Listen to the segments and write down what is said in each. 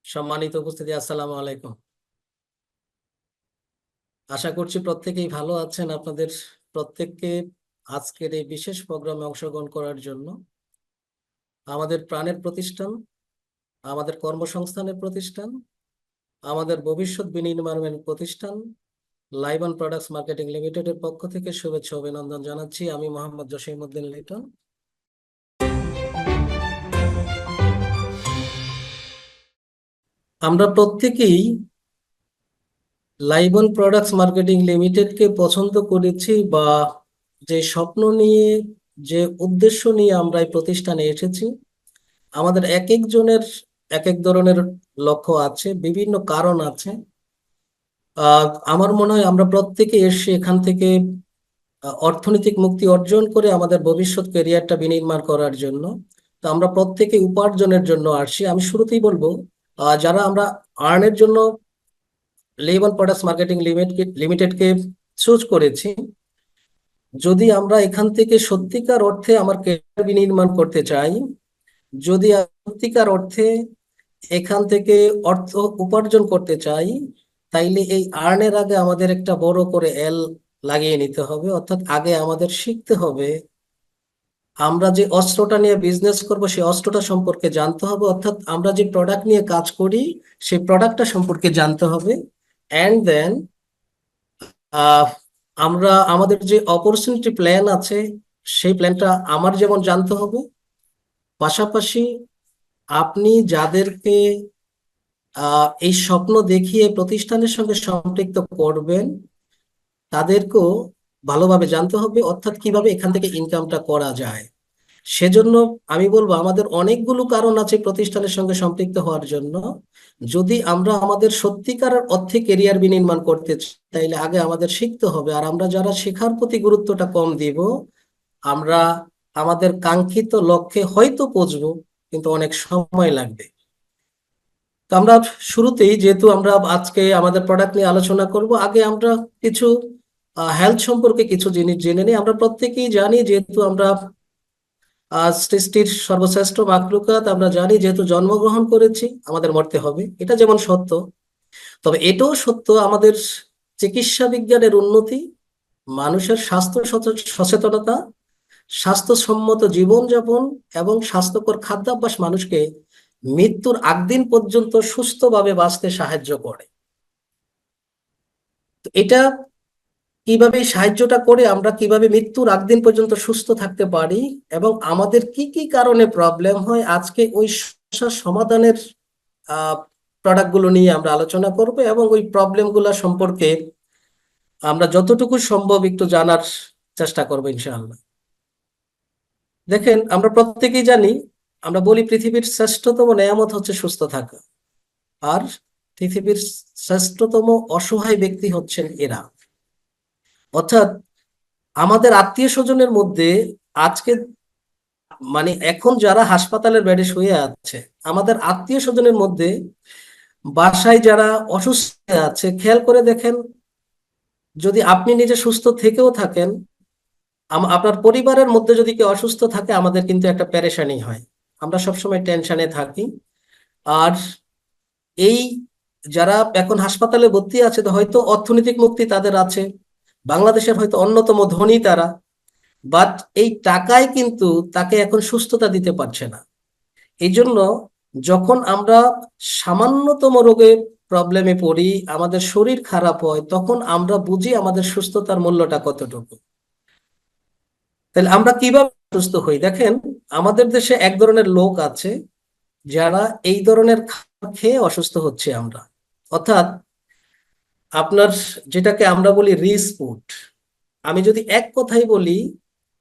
সম্মানিত উপস্থিতি, আসসালামু আলাইকুম। আশা করছি প্রত্যেকেই ভালো আছেন। আপনাদের প্রত্যেককে আজকের এই বিশেষ প্রোগ্রামে অংশগ্রহণ করার জন্য আমাদের প্রাণের প্রতিষ্ঠান, আমাদের কর্মসংস্থানের প্রতিষ্ঠান, আমাদের ভবিষ্যৎ বিনির্মাণের প্রতিষ্ঠান লাইবান প্রোডাক্টস মার্কেটিং লিমিটেডের পক্ষ থেকে শুভেচ্ছা অভিনন্দন জানাচ্ছি। আমি মোহাম্মদ জসিমউদ্দিন লিটন। আমরা প্রত্যেকেই লাইবান প্রোডাক্টস মার্কেটিং লিমিটেডকে পছন্দ করেছি, বা যে স্বপ্ন নিয়ে, যে উদ্দেশ্য নিয়ে আমরা এই প্রতিষ্ঠানে এসেছি। আমাদের এক একজনের এক এক ধরনের লক্ষ্য আছে, বিভিন্ন কারণ আছে। আমার মনে হয় আমরা প্রত্যেকে এসে এখান থেকে অর্থনৈতিক মুক্তি অর্জন করে আমাদের ভবিষ্যৎ ক্যারিয়ারটা বিনির্মাণ করার জন্য। তো আমরা প্রত্যেকে উপার্জনের জন্য আসছি। আমি শুরুতেই বলবো, যারা আমরা আর্নের জন্য লেবান প্রোডাক্টস মার্কেটিং লিমিটেডকে চুজ করেছি, যদি আমরা এখান থেকে সত্যিকার অর্থে আমার ক্যারিয়ার বিনির্মাণ করতে চাই, যদি সত্যিকার অর্থে এখান থেকে অর্থ উপার্জন করতে চাই, তাইলে এই আর্নের আগে আমাদের একটা বড় করে এল লাগিয়ে নিতে হবে। অর্থাৎ আগে আমাদের শিখতে হবে, আমরা যে অস্ত্রটা নিয়ে বিজনেস করব সেই অস্ত্রটা সম্পর্কে জানতে হবে। অর্থাৎ আমরা যে প্রোডাক্ট নিয়ে কাজ করি সেই প্রোডাক্টটা সম্পর্কে জানতে হবে। অ্যান্ড দেন আমরা আমাদের যে অপরচুনিটি প্ল্যান আছে সেই প্ল্যানটা আমার যেমন জানতে হবে, পাশাপাশি আপনি যাদেরকে এই স্বপ্ন দেখিয়ে প্রতিষ্ঠানের সঙ্গে সম্পৃক্ত করবেন তাদেরকেও ভালোভাবে জানতে হবে, অর্থাৎ কিভাবে এখান থেকে ইনকামটা করা যায়। সেজন্য আমি বলবো আমাদের অনেকগুলো কারণ আছে প্রতিষ্ঠানের সঙ্গে সম্পৃক্ত হওয়ার জন্য। যদি আমরা আমাদের সত্যিকার অর্থে কেরিয়ার বিনির্মাণ করতে চাই, তাইলে আগে আমাদের শিখতে হবে। আর আমরা যারা শেখার প্রতি গুরুত্বটা কম দিব, আমরা আমাদের কাঙ্ক্ষিত লক্ষ্যে হয়তো পৌঁছবো, কিন্তু অনেক সময় লাগবে। তো আমরা শুরুতেই, যেহেতু আমরা আজকে আমাদের প্রোডাক্ট নিয়ে আলোচনা করব, আগে আমরা কিছু হেলথ সম্পর্কে কিছু জিনিস জেনে নিই। আমরা প্রত্যেকেই জানি, যেহেতু আমরা সৃষ্টির সর্বশ্রেষ্ঠ মাখলুকাত, আমরা জানি যেহেতু জন্মগ্রহণ করেছি আমাদের মরতে হবে, এটা যেমন সত্য, তবে এটাও সত্য আমাদের চিকিৎসা বিজ্ঞানের উন্নতি, মানুষের স্বাস্থ্য সচেতনতা, স্বাস্থ্যসম্মত জীবনযাপন এবং স্বাস্থ্যকর খাদ্যাভ্যাস মানুষকে মৃত্যুর আগ দিন পর্যন্ত সুস্থভাবে বাঁচতে সাহায্য করে। তো এটা কিভাবে, এই সাহায্যটা করে আমরা কিভাবে মৃত্যুর আগ দিন পর্যন্ত সুস্থ থাকতে পারি এবং আমাদের কি কি কারণে প্রবলেম হয়, আজকে ওই সমস্যার সমাধানের প্রোডাক্ট গুলো নিয়ে আমরা আলোচনা করব এবং ওই প্রবলেম গুলা সম্পর্কে আমরা যতটুকু সম্ভব একটু জানার চেষ্টা করবো ইনশাআল্লাহ। দেখেন, আমরা প্রত্যেকেই জানি, আমরা বলি পৃথিবীর শ্রেষ্ঠতম নেয়ামত হচ্ছে সুস্থ থাকা, আর পৃথিবীর শ্রেষ্ঠতম অসহায় ব্যক্তি হচ্ছেন এরা। অর্থাৎ আমাদের আত্মীয় স্বজনের মধ্যে আজকে, মানে এখন যারা হাসপাতালের বেডে শুয়ে আছে, আমাদের আত্মীয় স্বজনের মধ্যে বাসায় যারা অসুস্থ আছে, খেয়াল করে দেখেন, যদি আপনি নিজে সুস্থ থেকেও থাকেন, আপনার পরিবারের মধ্যে যদি কেউ অসুস্থ থাকে, আমাদের কিন্তু একটা পেরেশানি হয়, আমরা সবসময় টেনশনে থাকি। আর এই যারা এখন হাসপাতালে ভর্তি আছে, তো হয়তো অর্থনৈতিক মুক্তি তাদের আছে, বাংলাদেশের হয়তো অন্যতম ধনী তারা, বাট এই টাকায় কিন্তু তাকে এখন সুস্থতা দিতে পারছে না। এই জন্য যখন আমরা সামান্যতম রোগে প্রবলেমে পড়ি, আমাদের শরীর খারাপ হয়, তখন আমরা বুঝি আমাদের সুস্থতার মূল্যটা কতটুকু। তাহলে আমরা কিভাবে সুস্থ হই? দেখেন, আমাদের দেশে এক ধরনের লোক আছে যারা এই ধরনের খাবার খেয়ে অসুস্থ হচ্ছে আমরা। অর্থাৎ আপনার, যেটাকে আমরা বলি রিচ ফুড। আমি যদি এক কথাই বলি,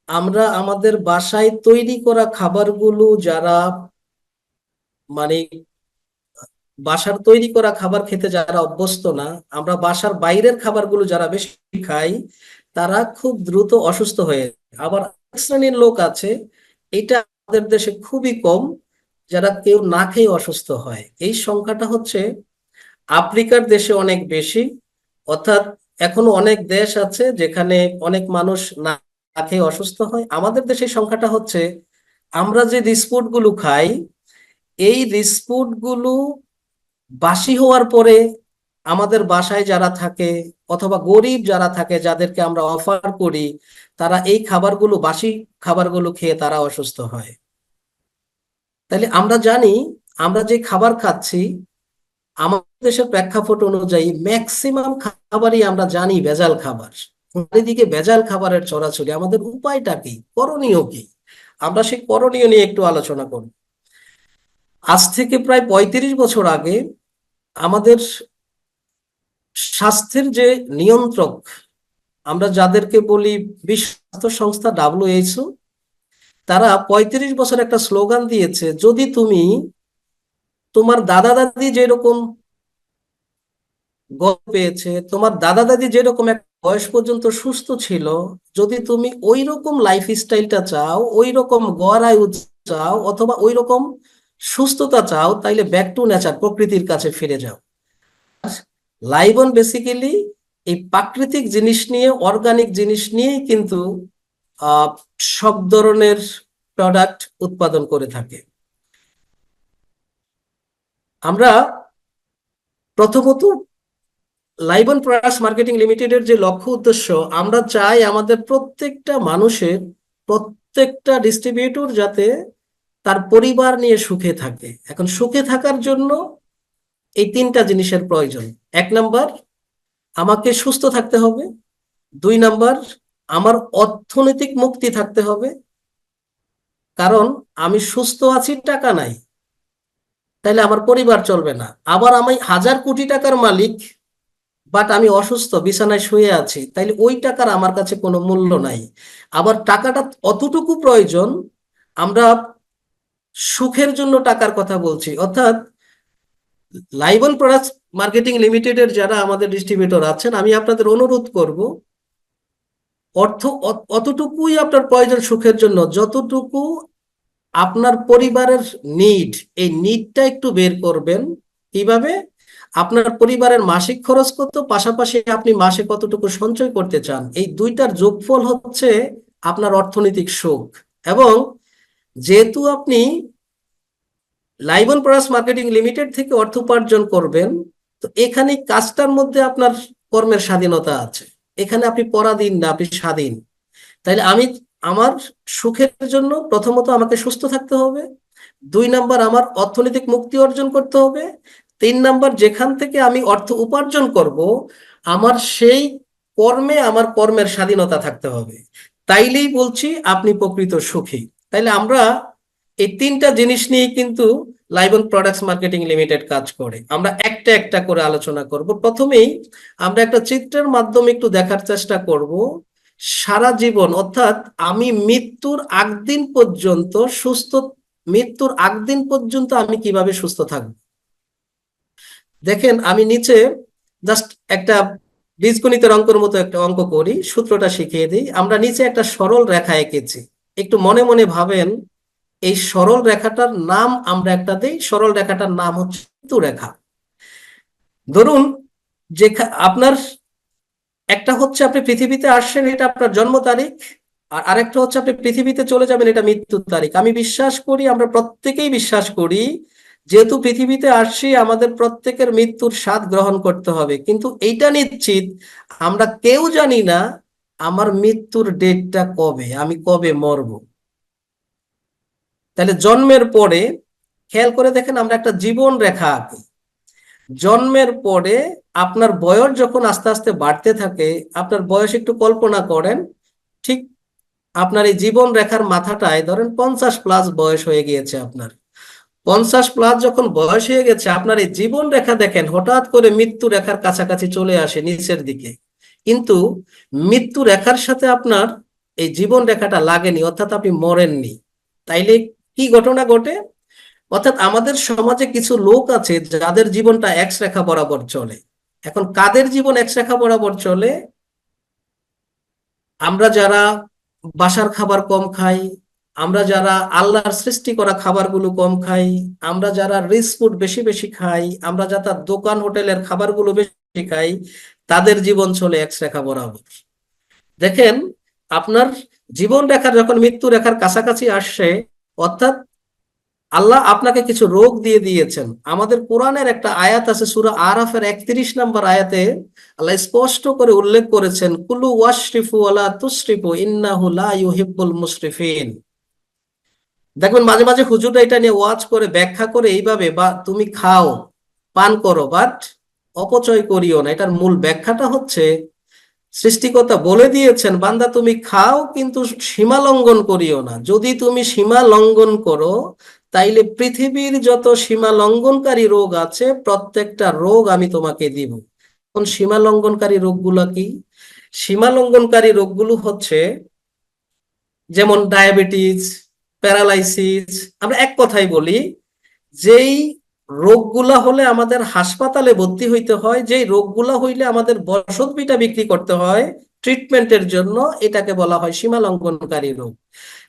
আমরা আমাদের বাসায় তৈরি করা খাবারগুলো যারা, মানে বাসার তৈরি করা খাবার খেতে যারা অভ্যস্ত না, আমরা বাসার বাইরের খাবারগুলো যারা বেশি খাই, তারা খুব দ্রুত অসুস্থ হয়ে যায়। আবার এক শ্রেণীর লোক আছে, এটা আমাদের দেশে খুবই কম, যারা কেউ না খেয়ে অসুস্থ হয়। এই সংখ্যাটা হচ্ছে আফ্রিকার দেশে অনেক বেশি। অর্থাৎ এখনো অনেক দেশ আছে যেখানে অনেক মানুষ না খেয়ে অসুস্থ হয়। আমাদের দেশে সংখ্যাটা হচ্ছে, আমরা যে রিচ ফুড গুলো খাই, এই রিচ ফুড গুলো বাসি হওয়ার পরে আমাদের বাসায় যারা থাকে অথবা গরিব যারা থাকে যাদেরকে আমরা অফার করি, তারা এই খাবারগুলো, বাসি খাবারগুলো খেয়ে তারা অসুস্থ হয়। তাহলে আমরা জানি আমরা যে খাবার খাচ্ছি আমাদের দেশের প্রেক্ষাপট অনুযায়ী ম্যাক্সিমাম খাবারই আমরা জানি ভেজাল খাবার। চারিদিকে ভেজাল খাবারের ছড়াছড়ি, আমাদের উপায়টা কি, করণীয় কি? আমরা সেই করণীয় নিয়ে একটু আলোচনা করব। আজ থেকে প্রায় 35 বছর আগে আমাদের স্বাস্থ্যের যে নিয়ন্ত্রক, আমরা যাদেরকে বলি বিশ্ব স্বাস্থ্য সংস্থা WHO, তারা 35 বছর একটা স্লোগান দিয়েছে, যদি তুমি তোমার দাদা দাদি যেরকম পেয়েছে, তোমার দাদা দাদি যেরকম এক বয়স পর্যন্ত সুস্থ ছিল, যদি তুমি ওই রকম লাইফ স্টাইলটা চাও, ওই রকম গড় আয়ু চাও, অথবা ওই রকম সুস্থতা চাও, তাইলে ব্যাক টু নেচার, প্রকৃতির কাছে ফিরে যাও। লাইবন বেসিক্যালি এই প্রাকৃতিক জিনিস নিয়ে, অর্গানিক জিনিস নিয়েই কিন্তু সব ধরনের প্রোডাক্ট উৎপাদন করে থাকে। আমরা প্রথমত লাইবন প্রোডাক্টস মার্কেটিং লিমিটেডের যে লক্ষ্য উদ্দেশ্য, আমরা চাই আমাদের প্রত্যেকটা মানুষের, প্রত্যেকটা ডিস্ট্রিবিউটর যাতে তার পরিবার নিয়ে সুখে থাকে। এখন সুখে থাকার জন্য এই তিনটা জিনিসের প্রয়োজন। 1 নাম্বার, আমাকে সুস্থ থাকতে হবে। 2 নাম্বার, আমার অর্থনৈতিক মুক্তি থাকতে হবে, কারণ আমি সুস্থ আছি, টাকা নাই, তাহলে আমার পরিবার চলবে না। আবার আমি 1000 কোটি টাকার মালিক, বাট আমি অসুস্থ, বিছানায় শুয়ে আছি, তাইলে ওই টাকার আমার কাছে কোনো মূল্য নাই। আবার টাকাটা অতটুকু প্রয়োজন, আমরা সুখের জন্য টাকার কথা বলছি। অর্থাৎ লাইবন প্রোডাক্টস মার্কেটিং লিমিটেডের যারা আমাদের ডিস্ট্রিবিউটর আছেন, আমি আপনাদের অনুরোধ করব, অর্থ অতটুকুই আপনার প্রয়োজন সুখের জন্য, যতটুকু আপনার পরিবারের নিড, এই নিডটা একটু বের করবেন। কিভাবে? আপনার পরিবারের মাসিক খরচ কত, পাশাপাশি আপনি মাসে কতটুকু সঞ্চয় করতে চান, এই দুইটার যোগফল হচ্ছে আপনার অর্থনৈতিক সুখ। এবং যেহেতু আপনি লাইবন প্রোডাক্টস মার্কেটিং লিমিটেড থেকে অর্থ উপার্জন করবেন, তো এখানে কাজটার মধ্যে আপনার কর্মের স্বাধীনতা আছে। এখানে আপনি পরাধীন না, আপনি স্বাধীন। তাইলে আমি আমার সুখের জন্য প্রথমত আমাকে সুস্থ থাকতে হবে। 2 নাম্বার, আমার অর্থনৈতিক মুক্তি অর্জন করতে হবে। 3 নাম্বার, যেখান থেকে আমি অর্থ উপার্জন করব, আমার সেই কর্মে, আমার কর্মের স্বাধীনতা থাকতে হবে। তাইলেই বলছি আপনি প্রকৃত সুখী। তাইলে আমরা এই তিনটা জিনিস নিয়ে কিন্তু লাইবন প্রোডাক্টস মার্কেটিং লিমিটেড কাজ করে। আমরা একটা একটা করে আলোচনা করব। প্রথমেই আমরা একটা চিত্রের মাধ্যমে একটু দেখার চেষ্টা করব সারা জীবন, অর্থাৎ আমি মৃত্যুর আগ দিন পর্যন্ত সুস্থ, মৃত্যুর আগ দিন পর্যন্ত আমি কিভাবে সুস্থ থাকবো। দেখেন, আমি নিচে জাস্ট একটা বীজগণিতের অঙ্কের মতো একটা অঙ্ক করি, সূত্রটা শিখিয়ে দিই। আমরা নিচে একটা সরল রেখা এঁকেছি, একটু মনে মনে ভাবেন। এই সরল রেখাটার নাম আমরা একটা দিই, সরল রেখাটার নাম হচ্ছে মৃত্যু রেখা। ধরুন যে আপনার একটা হচ্ছে আপনি পৃথিবীতে আসছেন, এটা আপনার জন্ম তারিখ, আর আরেকটা হচ্ছে আপনি পৃথিবীতে চলে যাবেন, এটা মৃত্যু তারিখ। আমি বিশ্বাস করি, আমরা প্রত্যেকেই বিশ্বাস করি, যেহেতু পৃথিবীতে আসছি আমাদের প্রত্যেকের মৃত্যুর স্বাদ গ্রহণ করতে হবে। কিন্তু এইটা নিশ্চিত আমরা কেউ জানি না আমার মৃত্যুর ডেটটা কবে, আমি কবে মরব। তাহলে জন্মের পরে খেয়াল করে দেখেন, আমরা একটা জীবন রেখা আঁকি। জন্মের পরে আপনার বয়স যখন আস্তে আস্তে বাড়তে থাকে, আপনার বয়স একটু কল্পনা করেন, ঠিক আপনার এই জীবন রেখার মাথাটায় ধরেন 50+ বয়স হয়ে গিয়েছে আপনার। 50+ যখন বয়স হয়ে গেছে, আপনার এই জীবন রেখা দেখেন হঠাৎ করে মৃত্যু রেখার কাছাকাছি চলে আসে নিচের দিকে। কিন্তু মৃত্যু রেখার সাথে আপনার এই জীবন রেখাটা লাগেনি, অর্থাৎ আপনি মরেননি। তাইলে কি ঘটনা ঘটে? অর্থাৎ আমাদের সমাজে কিছু লোক আছে যাদের জীবনটা এক্স রেখা বরাবর চলে। এখন কাদের জীবন এক্স রেখা বরাবর চলে? আমরা যারা বাসার খাবার কম খাই, আমরা যারা আল্লাহর সৃষ্টি করা খাবারগুলো কম খাই, আমরা যারা রিচ ফুড বেশি বেশি খাই, আমরা যারা দোকান হোটেলের খাবারগুলো বেশি খাই, তাদের জীবন চলে এক্স রেখা বরাবর। দেখেন, আপনার জীবন রেখা যখন মৃত্যু রেখার কাছাকাছি আসছে, অর্থাৎ আল্লাহ আপনাকে কিছু রোগ দিয়ে দিয়েছেন। আমাদের কোরআনের একটা আয়াত আছে, সূরা আরাফের 31 নম্বর আয়াতে আল্লাহ স্পষ্ট করে উল্লেখ করেছেন, কুলু ওয়াশরিফু ওয়ালা তুসরিফু ইন্নাহু লা ইউহিব্বুল মুসরিফিন। দেখবেন মাঝে মাঝে হুজুররা এটা নিয়ে ওয়াজ করে, ব্যাখ্যা করে এইভাবে, বা তুমি খাও, পান করো, বাট অপচয় করিও না। এটার মূল ব্যাখ্যাটা হচ্ছে, সৃষ্টিকর্তা বলে দিয়েছেন, বান্দা তুমি খাও কিন্তু সীমা লঙ্ঘন করিও না। যদি তুমি সীমা লঙ্ঘন করো, তাইলে পৃথিবীর যত সীমা লঙ্ঘনকারী রোগ আছে প্রত্যেকটা রোগ আমি তোমাকে দিব। কোন সীমা লঙ্ঘনকারী রোগগুলো কি? সীমা লঙ্ঘনকারী রোগগুলো হচ্ছে যেমন ডায়াবেটিস, প্যারালাইসিস। আমরা এক কথাই বলি, যেই রোগগুলা হলে আমাদের হাসপাতালে ভর্তি হইতে হয়, যেই রোগগুলা হইলে আমাদের বসত ভিটা বিক্রি করতে হয় ট্রিটমেন্টের জন্য, এটাকে বলা হয় সীমা লঙ্ঘনকারী রোগ।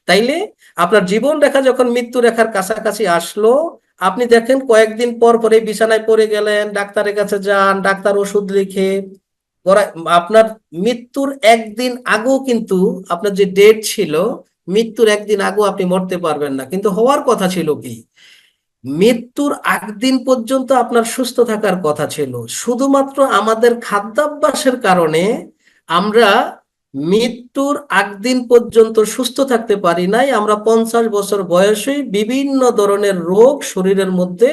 তাইলে আপনার জীবন রেখা যখন মৃত্যু রেখার কাছাকাছি আসলো, আপনি দেখেন কয়েকদিন পর পরে বিছানায় পড়ে গেলেন, ডাক্তারের কাছে যান, ডাক্তার ওষুধ লিখে আপনার মৃত্যুর একদিন আগেও কিন্তু আপনার যে ডেট ছিল, মৃত্যুর একদিন আগেও আপনি মরতে পারবেন না। কিন্তু হওয়ার কথা ছিল কি, মৃত্যুর আগ দিন পর্যন্ত আপনার সুস্থ থাকার কথা ছিল। শুধুমাত্র আমাদের খাদ্যাভ্যাসের কারণে আমরা মৃত্যুর আগ দিন পর্যন্ত সুস্থ থাকতে পারি নাই। আমরা 50 বছর বয়সে বিভিন্ন ধরনের রোগ শরীরের মধ্যে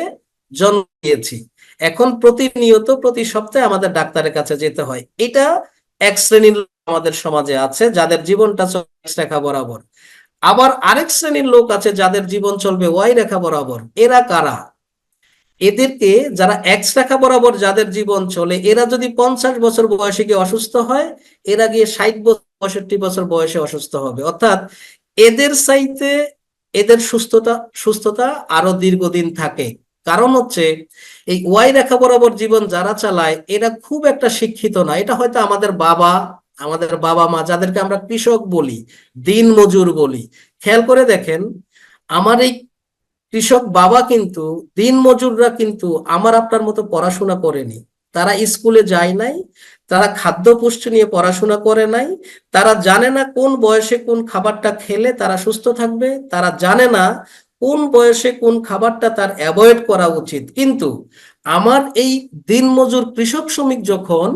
জন্ম দিয়েছি। এখন প্রতিনিয়ত প্রতি সপ্তাহে আমাদের ডাক্তারের কাছে যেতে হয়। এটা এক শ্রেণীর লোক আমাদের সমাজে আছে, যাদের জীবনটা চলে X রেখা বরাবর। আবার আরেক শ্রেণীর লোক আছে যাদের জীবন চলবে ওয়াই রেখা বরাবর। এরা কারা? এদেরকে, যারা এক্স রেখা বরাবর যাদের জীবন চলে, এরা যদি 50 বছর বয়সে গিয়ে অসুস্থ হয়, এরা গিয়ে 60 বছর 65 বছর বয়সে অসুস্থ হবে। অর্থাৎ এদের চাইতে এদের সুস্থতা সুস্থতা আরো দীর্ঘদিন থাকে। কারণ হচ্ছে, এই ওয়াই রেখা বরাবর জীবন যারা চালায়, এরা খুব একটা শিক্ষিত না। এটা হয়তো আমাদের বাবা মা, যাদেরকে আমরা কৃষক বলি, দিন মজুর বলি। খেয়াল করে দেখেন, আমার এই কৃষক বাবা কিন্তু, দিন মজুররা কিন্তু আমার আপনার মতো পড়াশোনা করেনি। তারা স্কুলে যায় নাই, তারা খাদ্য পুষ্টি নিয়ে পড়াশোনা করে নাই, তারা জানে না কোন বয়সে কোন খাবারটা খেলে তারা সুস্থ থাকবে, তারা জানে না কোন বয়সে কোন খাবারটা তার অ্যাভয়েড করা উচিত। কিন্তু আমার এই দিনমজুর কৃষক শ্রমিক যখন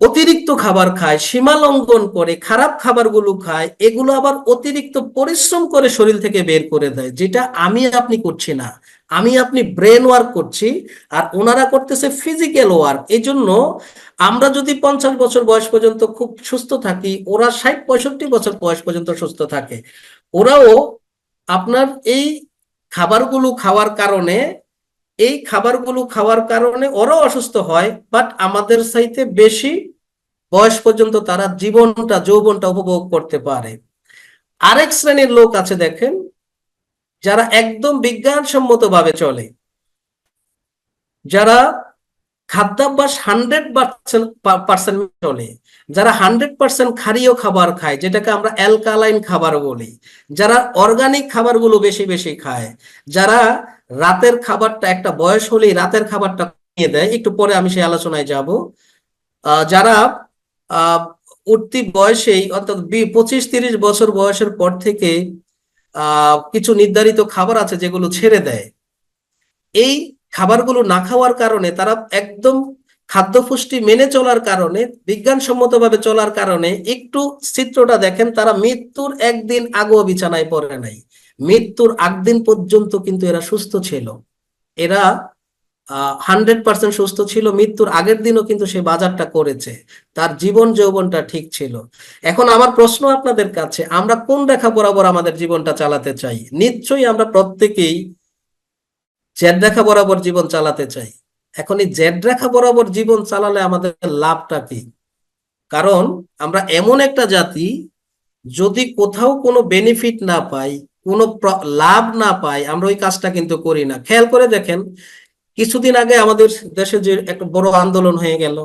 অতিরিক্ত খাবার খায়, সীমা লঙ্ঘন করে, খারাপ খাবারগুলো খায়, এগুলো আবার অতিরিক্ত পরিশ্রম করে শরীর থেকে বের করে দেয়, যেটা আমি আপনি করছি না। আমি আপনি ব্রেন ওয়ার্ক করছি, আর ওনারা করতেছে ফিজিক্যাল ওয়ার্ক। এই জন্য আমরা যদি 50 বছর বয়স পর্যন্ত খুব সুস্থ থাকি, ওরা 60-65 বছর বয়স পর্যন্ত সুস্থ থাকে। ওরাও আপনার এই খাবারগুলো খাওয়ার কারণে ওরাও অসুস্থ হয়, বাট আমাদের চাইতে বেশি বয়স পর্যন্ত তারা যৌবনটা উপভোগ করতে পারে। আরেক শ্রেণীর লোক আছে দেখেন, যারা একদম বিজ্ঞানসম্মত ভাবে চলে, যারা খাদ্যাভ্যাস 100% চলে, যারা 100% ক্ষারীয় খাবার খায়, যেটাকে আমরা অ্যালকালাইন খাবার বলি, যারা অর্গানিক খাবারগুলো বেশি বেশি খায়, যারা রাতের খাবারটা, একটা বয়স হলেই রাতের খাবারটা কমিয়ে দেয়, একটু পরে আমি সেই আলোচনায় যাব। যারা আহ উঠতি বয়সেই, অর্থাৎ 25-30 বছর বয়সের পর থেকে কিছু নির্ধারিত খাবার আছে যেগুলো ছেড়ে দেয়। এই খাবারগুলো না খাওয়ার কারণে, তারা একদম খাদ্য পুষ্টি মেনে চলার কারণে, বিজ্ঞানসম্মতভাবে চলার কারণে, একটু চিত্রটা দেখেন, তারা মৃত্যুর একদিন আগেও বিছানায় পড়ে নাই। মৃত্যুর আগ দিন পর্যন্ত কিন্তু এরা সুস্থ ছিল। এরা 100% সুস্থ ছিল। মৃত্যুর আগের দিনও কিন্তু সে বাজারটা করেছে, তার জীবন যৌবনটা ঠিক ছিল। এখন আমার প্রশ্ন আপনাদের কাছে, আমরা কোন রেখা বরাবর আমাদের জীবনটা চালাতে চাই? নিশ্চয়ই আমরা প্রত্যেকেই জেড রেখা বরাবর জীবন চালাতে চাই। এখন এই জেড রেখা বরাবর জীবন চালালে আমাদের লাভটা কি? কারণ আমরা এমন একটা জাতি, যদি কোথাও কোনো বেনিফিট না পাই, কোনো লাভ না পাই, আমরা ওই কাজটা কিন্তু করি না। খেয়াল করে দেখেন, কিছুদিন আগে আমাদের দেশে যে একটা বড় আন্দোলন হয়ে গেল,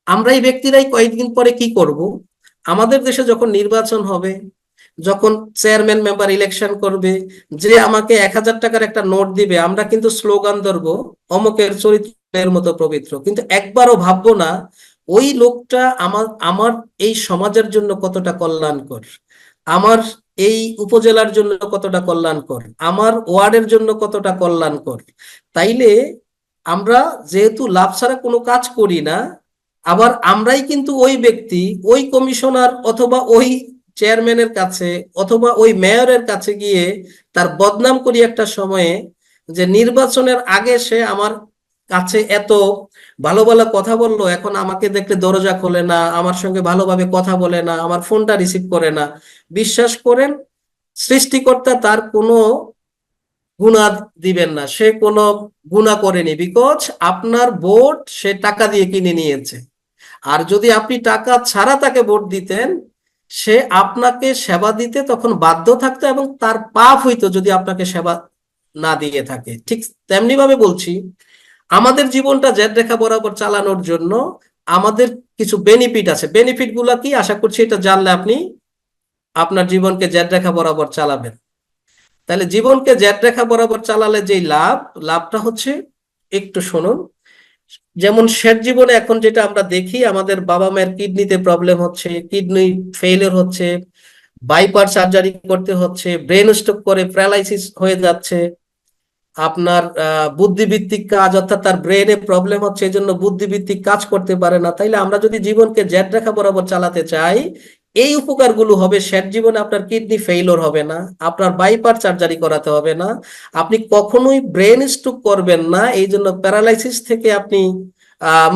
আমরা এই ব্যক্তিরাই কয়েকদিন পরে কি করব? আমাদের দেশে যখন নির্বাচন হবে, যখন চেয়ারম্যান মেম্বার ইলেকশন করবে, যে আমাকে 1000 টাকার একটা নোট দিবে, আমরা কিন্তু স্লোগান ধরবো, অমকের চরিত্রের মতো পবিত্র। কিন্তু একবারও ভাববো না ওই লোকটা আমার আমার এই সমাজের জন্য কতটা কল্যাণকর, আমার এই উপজেলার জন্য কতটা কল্যাণকর, আমার ওয়ার্ডের জন্য কতটা কল্যাণকর। তাইলে আমরা যেহেতু লাভ ছাড়া কোনো কাজ করি না, আবার আমরাই কিন্তু ওই ব্যক্তি, ওই কমিশনার অথবা ওই চেয়ারম্যানের কাছে অথবা ওই মেয়রের কাছে গিয়ে তার বদনাম করি একটা সময়ে, যে নির্বাচনের আগে সে আমার কাছে এত ভালো ভালো কথা বললো, এখন আমাকে দেখলে দরজা খোলে না, আমার সঙ্গে ভালোভাবে কথা বলে না, আমার ফোনটা রিসিভ করে না। বিশ্বাস করেন, সৃষ্টিকর্তা তার কোনো গুণা দিবেন না, সে কোনো গুণা করেনি, বিকজ আপনার ভোট সে টাকা দিয়ে কিনে নিয়েছে। আর যদি আপনি টাকা ছাড়া তাকে ভোট দিতেন, সে আপনাকে সেবা দিতে তখন বাধ্য থাকতো, এবং তার পাপ হইতো যদি আপনাকে সেবা না দিয়ে থাকে। ঠিক তেমনি ভাবে বলছি, আমাদের জীবনটা জেড রেখা বরাবর চালানোর জন্য আমাদের কিছু বেনিফিট আছে। বেনিফিট গুলা কি, আশা করছি এটা জানলে আপনি আপনার জীবনকে জেড রেখা বরাবর চালাবেন। তাহলে জীবনকে জেড রেখা বরাবর চালালে যে লাভটা হচ্ছে, একটু শুনুন। যেমন শেষ জীবনে এখন যেটা আমরা দেখি, আমাদের বাবা মায়ের কিডনিতে প্রবলেম হচ্ছে, কিডনি ফেলিওর হচ্ছে, বাইপাস সার্জারি করতে হচ্ছে, ব্রেন স্ট্রোক করে প্যারালাইসিস হয়ে যাচ্ছে, আপনার বুদ্ধিভিত্তিক কাজ অর্থাৎ তার ব্রেনে প্রবলেম হচ্ছে, এই জন্য বুদ্ধিভিত্তিক কাজ করতে পারে না। তাইলে আমরা যদি জীবনকে জেড রেখা বরাবর চালাতে চাই, এই উপকারগুলো হবে। শেষ জীবনে আপনার কিডনি ফেইলিওর হবে না, আপনার বাইপাস সার্জারি করাতে হবে না, আপনি কখনোই ব্রেন স্ট্রোক করবেন না, এই জন্য প্যারালাইসিস থেকে আপনি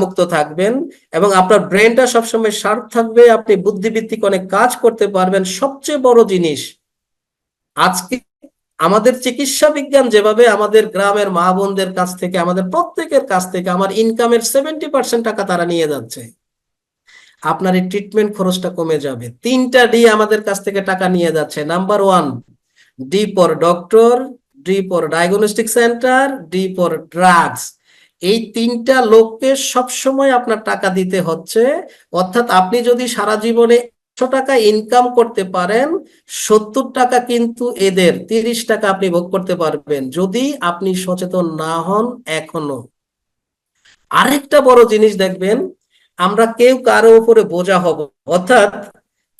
মুক্ত থাকবেন, এবং আপনার ব্রেনটা সবসময় শার্প থাকবে, আপনি বুদ্ধিভিত্তিক অনেক কাজ করতে পারবেন। সবচেয়ে বড় জিনিস, আজকে আমাদের চিকিৎসা বিজ্ঞান যেভাবে আমাদের গ্রামের মা বোনদের কাছ থেকে, আমাদের প্রত্যেকের কাছ থেকে আমার ইনকামের 70% টাকা তারা নিয়ে যাচ্ছে, আপনার এই ট্রিটমেন্ট খরচটা কমে যাবে। 3টা ডি আমাদের কাছ থেকে টাকা নিয়ে যাচ্ছে। Number 1, D for doctor, D for diagnostic centre, D for drugs. এই 3টা লোককে সবসময় আপনার টাকা দিতে হচ্ছে। অর্থাৎ আপনি যদি সারা জীবনে 100 টাকা ইনকাম করতে পারেন, 70 টাকা কিন্তু এদের, 30 টাকা আপনি ভোগ করতে পারবেন, যদি আপনি সচেতন না হন এখনো। আরেকটা বড় জিনিস দেখবেন, আমরা কেউ কারো উপরে বোঝা হব। অর্থাৎ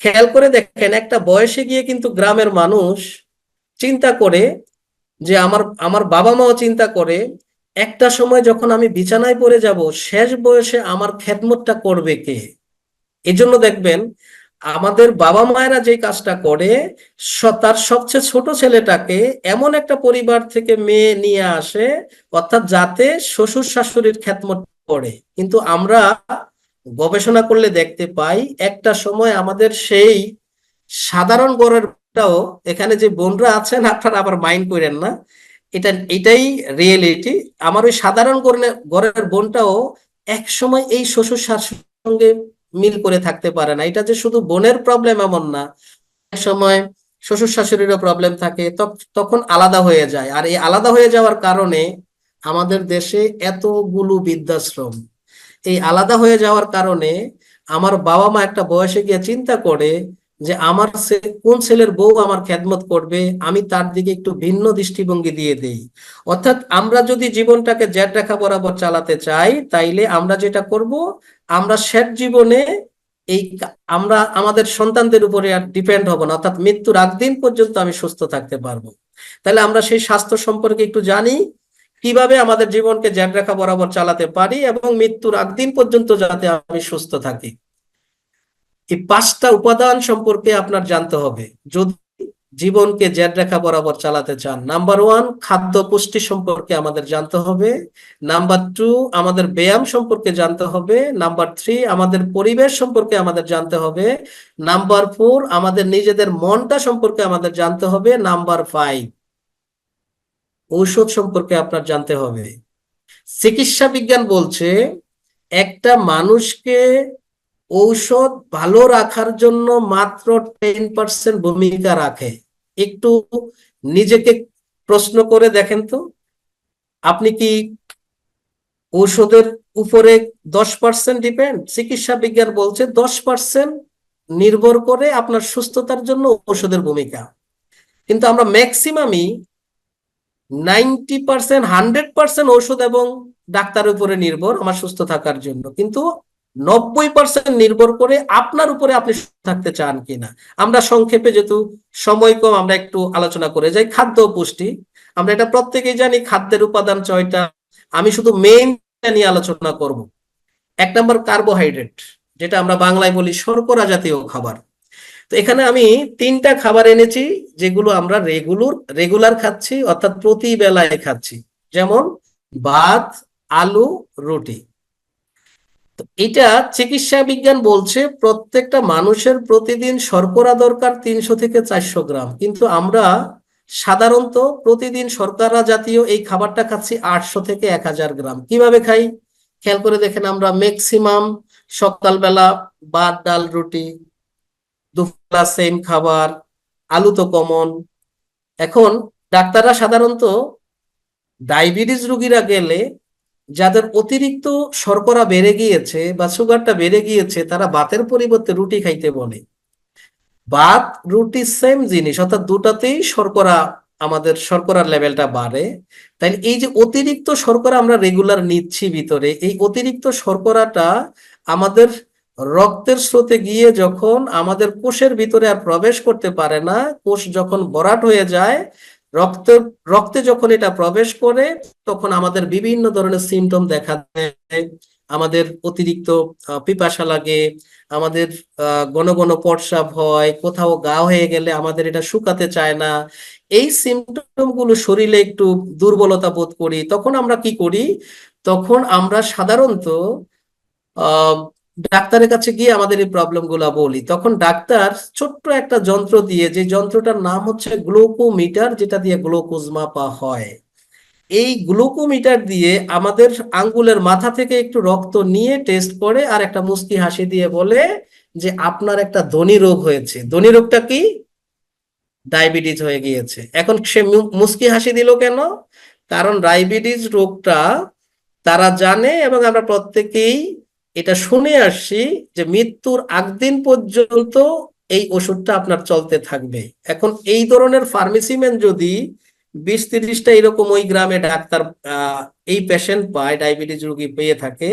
খেয়াল করে দেখেন, একটা বয়সে গিয়ে কিন্তু গ্রামের মানুষ চিন্তা করে, যে আমার আমার বাবা মাও চিন্তা করে, একটা সময় যখন আমি বিছানায় পড়ে যাব, শেষ বয়সে আমার খেদমতটা করবে কে। এজন্য দেখবেন আমাদের বাবা মায়েরা যে কাজটা করে, তার সবচেয়ে ছোট ছেলেটাকে এমন একটা পরিবার থেকে মেয়ে নিয়ে আসে, অর্থাৎ যাতে শ্বশুর শাশুড়ির খেদমত করে। কিন্তু আমরা গবেষণা করলে দেখতে পাই, একটা সময় আমাদের সেই সাধারণ ঘরেরটাও, এখানে যে বোনরা আছেন আপনারা আবার মাইন্ড করেন না, এটাই রিয়েলিটি, আমার ওই সাধারণ ঘরের বোনটাও এক সময় এই শ্বশুর শাশুড়ির সঙ্গে মিল করে থাকতে পারে না। এটা যে শুধু বোনের প্রবলেম এমন না, এক সময় শ্বশুর শাশুড়িরও প্রবলেম থাকে, তখন আলাদা হয়ে যায়। আর এই আলাদা হয়ে যাওয়ার কারণে আমাদের দেশে এতগুলো বৃদ্ধাশ্রম। এই আলাদা হয়ে যাওয়ার কারণে আমার বাবা মা একটা বয়সে গিয়ে চিন্তা করে যে আমার কোন ছেলের বউ আমার খেদমত করবে, আমি তার দিকে একটু ভিন্ন দৃষ্টিভঙ্গি দিয়ে দেই। অর্থাৎ আমরা যদি জীবনটাকে জেড রেখা বরাবর চালাতে চাই, তাইলে আমরা যেটা করব, আমরা শেষ জীবনে এই আমরা আমাদের সন্তানদের উপরে আর ডিপেন্ড হব না, অর্থাৎ মৃত্যুর আগ দিন পর্যন্ত আমি সুস্থ থাকতে পারবো। তাহলে আমরা সেই স্বাস্থ্য সম্পর্কে একটু জানি, কিভাবে আমাদের জীবনকে জ্যাড রেখা বরাবর চালাতে পারি এবং মৃত্যুর আগ দিন পর্যন্ত যাতে আমি সুস্থ থাকি। এই 5টা উপাদান সম্পর্কে আপনার জানতে হবে যদি জীবনকে জ্যাড রেখা বরাবর চালাতে চান। নাম্বার 1, খাদ্য পুষ্টি সম্পর্কে আমাদের জানতে হবে। নাম্বার 2, আমাদের ব্যায়াম সম্পর্কে জানতে হবে। নাম্বার 3, আমাদের পরিবেশ সম্পর্কে আমাদের জানতে হবে। নাম্বার 4, আমাদের নিজেদের মনটা সম্পর্কে আমাদের জানতে হবে। নাম্বার 5, ঔষধ সম্পর্কে আপনার জানতে হবে। চিকিৎসা বিজ্ঞান বলছে একটা মানুষকে ঔষধ ভালো রাখার জন্য মাত্র 10% ভূমিকা রাখে। একটু নিজেকে প্রশ্ন করে দেখেন তো, আপনি কি ঔষধের উপরে 10% ডিপেন্ড? চিকিৎসা বিজ্ঞান বলছে 10% নির্ভর করে আপনার সুস্থতার জন্য ঔষধের ভূমিকা। কিন্তু আমরা ম্যাক্সিমামই 90%, 100% ঔষধ এবং ডাক্তারের উপরে নির্ভর আমার সুস্থ থাকার জন্য। কিন্তু 90% নির্ভর করে আপনার উপরে, আপনি সুস্থ থাকতে চান কিনা। আমরা সংক্ষেপে, যেহেতু সময় কম, আমরা একটু আলোচনা করে যাই। খাদ্য ও পুষ্টি, আমরা এটা প্রত্যেকেই জানি, খাদ্যের উপাদান 6টা। আমি শুধু মেইন নিয়ে আলোচনা করব। 1 নম্বর কার্বোহাইড্রেট, যেটা আমরা বাংলায় বলি শর্করা জাতীয় খাবার। তো এখানে আমি 3টা খাবার এনেছি যেগুলো আমরা রেগুলার খাচ্ছি, অর্থাৎ প্রতি বেলায় খাচ্ছি। যেমন ভাত, আলু, রুটি। তো এটা চিকিৎসা বিজ্ঞান বলছে প্রত্যেকটা মানুষের প্রতিদিন শর্করা দরকার 300 থেকে 400 গ্রাম, কিন্তু আমরা সাধারণত প্রতিদিন শর্করা জাতীয় এই খাবারটা খাচ্ছি 800 থেকে 1000 গ্রাম। কিভাবে খাই খেয়াল করে দেখেন। আমরা ম্যাক্সিমাম সকালবেলা ভাত, ডাল, রুটি, দুপুরবেলা সেম খাবার, আলু তো কমন। এখন ডাক্তাররা সাধারণত ডায়াবেটিস রোগীরা গেলে, যাদের অতিরিক্ত শর্করা বেড়ে গিয়েছে বা সুগারটা বেড়ে গিয়েছে, তারা ভাতের পরিবর্তে রুটি খাইতে বলে। ভাত রুটি সেম জিনিস, অর্থাৎ দুটাতেই শর্করা, আমাদের শর্করার লেভেলটা বাড়ে। তাই এই যে অতিরিক্ত শর্করা আমরা রেগুলার নিচ্ছি ভিতরে, এই অতিরিক্ত শর্করাটা আমাদের রক্তের স্রোতে গিয়ে যখন আমাদের কোষের ভিতরে আর প্রবেশ করতে পারে না, কোষ যখন ভরাট হয়ে যায়, রক্তে রক্তে যখন এটা প্রবেশ করে, তখন আমাদের বিভিন্ন ধরনের সিমটম দেখা দেয়। আমাদের অতিরিক্ত পিপাসা লাগে, আমাদের ঘন ঘন প্রস্রাব হয়, কোথাও গা হয়ে গেলে আমাদের এটা শুকাতে চায় না। এই সিমটম গুলো শরীরে একটু দুর্বলতা বোধ করি, তখন আমরা কি করি? তখন আমরা সাধারণত আহ ডাক্তারের কাছে গিয়ে আমাদের এই প্রবলেম গুলা বলি। তখন ডাক্তার ছোট্ট একটা যন্ত্র দিয়ে, যে যন্ত্রটার নাম হচ্ছে গ্লুকোমিটার, যেটা দিয়ে গ্লুকোজ মাপা হয়, এই গ্লুকোমিটার দিয়ে আমাদের আঙ্গুলের মাথা থেকে একটু রক্ত নিয়ে টেস্ট করে, আর একটা মুচকি হাসি দিয়ে বলে যে আপনার একটা ধনী রোগ হয়েছে। ধনী রোগটা কি? ডায়াবেটিস হয়ে গিয়েছে। এখন সে মুচকি হাসি দিল কেন? কারণ ডায়াবেটিস রোগটা তারা জানে, এবং আমরা প্রত্যেকেই এটা শুনে আসছি, যে মৃত্যুর আগ দিন পর্যন্ত এই ওষুধটা আপনার চলতে থাকবে। এখন এই ধরনের ফার্মেসিম্যান যদি 20-30টা এরকম ওই গ্রামে ডাক্তার এই পেশেন্ট পায়, ডায়াবেটিস রোগী পেয়ে থাকে,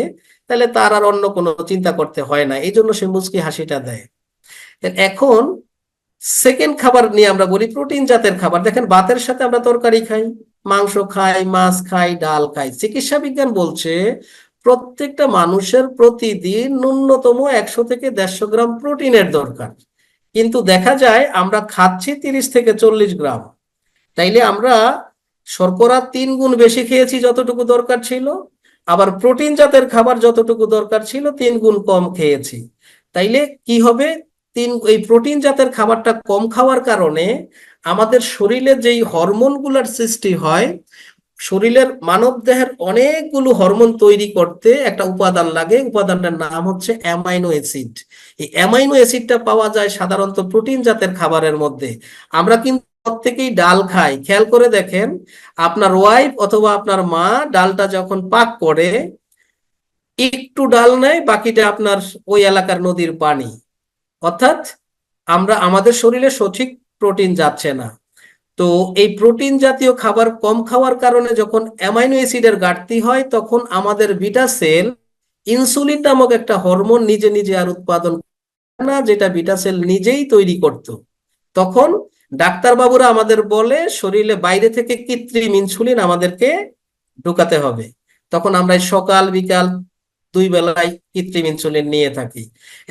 তাহলে তার আর অন্য কোনো চিন্তা করতে হয় না। এই জন্য সে মুচকি হাসিটা দেয়। এখন সেকেন্ড খাবার নিয়ে আমরা বলি প্রোটিন জাতের খাবার। দেখেন, ভাতের সাথে আমরা তরকারি খাই, মাংস খাই, মাছ খাই, ডাল খাই। চিকিৎসা বিজ্ঞান বলছে প্রত্যেকটা মানুষের প্রতিদিন ন্যূনতম 100 থেকে 150 গ্রাম প্রোটিনের দরকার, কিন্তু দেখা যায় আমরা খাচ্ছি 30 থেকে 40 গ্রাম। তাইলে আমরা শর্করা 3 গুণ বেশি খেয়েছি যতটুকু দরকার ছিল, আবার প্রোটিন জাতের খাবার যতটুকু দরকার ছিল 3 গুণ কম খেয়েছি। তাইলে কি হবে? এই প্রোটিন জাতের খাবারটা কম খাওয়ার কারণে আমাদের শরীরে যেই হরমোন গুলার সৃষ্টি হয়, শরীরের মানব দেহের অনেকগুলো হরমোন তৈরি করতে একটা উপাদান লাগে, উপাদানটার নাম হচ্ছে অ্যামাইনো অ্যাসিড। এই অ্যামাইনো অ্যাসিডটা পাওয়া যায় সাধারণত প্রোটিন জাতের খাবারের মধ্যে। আমরা কিন্তু প্রত্যেকেই ডাল খাই। খেয়াল করে দেখেন, আপনার ওয়াইফ অথবা আপনার মা ডালটা যখন পাক করে, একটু ডাল নেয়, বাকিটা আপনার ওই এলাকার নদীর পানি। অর্থাৎ আমাদের শরীরে সঠিক প্রোটিন যাচ্ছে না। তো এই প্রোটিন জাতীয় খাবার কম খাওয়ার কারণে যখন অ্যামাইনো অ্যাসিডের ঘাটতি হয়, তখন আমাদের বিটা সেল ইনসুলিন নামক একটা হরমোন নিজে নিজে আর উৎপাদন করে না, যেটা বিটা সেল নিজেই তৈরি করত। তখন ডাক্তার বাবুরা আমাদের বলে শরীরে বাইরে থেকে কৃত্রিম ইনসুলিন আমাদেরকে ঢুকাতে হবে। তখন আমরা সকাল বিকাল 2 বেলায় কৃত্রিম ইনসুলিন নিয়ে থাকি।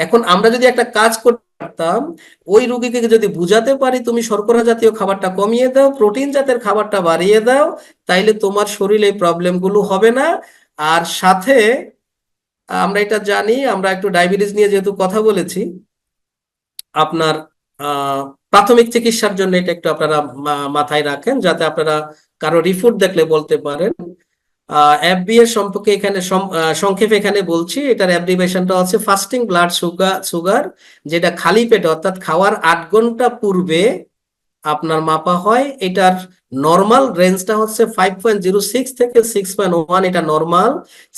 এখন আমরা যদি একটা কাজ করতে পারতাম, ওই রোগীকে যদি বুঝাতে পারি তুমি শর্করা জাতীয় খাবারটা কমিয়ে দাও, প্রোটিন জাতের খাবারটা বাড়িয়ে দাও, তাইলে তোমার শরীরে এই প্রবলেম গুলো হবে না। আর সাথে আমরা এটা জানি, আমরা একটু ডায়াবেটিস নিয়ে যেহেতু কথা বলেছি, আপনার প্রাথমিক চিকিৎসার জন্য এটা একটু আপনারা মাথায় রাখেন, যাতে আপনারা কারো রিপোর্ট দেখলে বলতে পারেন। এফবিএ সম্পর্কে এখানে সংক্ষেপে এখানে বলছি, এটার অ্যাব্রিভিয়েশনটা হচ্ছে ফাস্টিং ব্লাড সুগার, যেটা খালি পেটে অর্থাৎ খাওয়ার 8 ঘন্টা পূর্বে আপনার মাপা হয়। এটার নর্মাল রেঞ্জটা হচ্ছে 5.06 থেকে 6.1, এটা নর্মাল।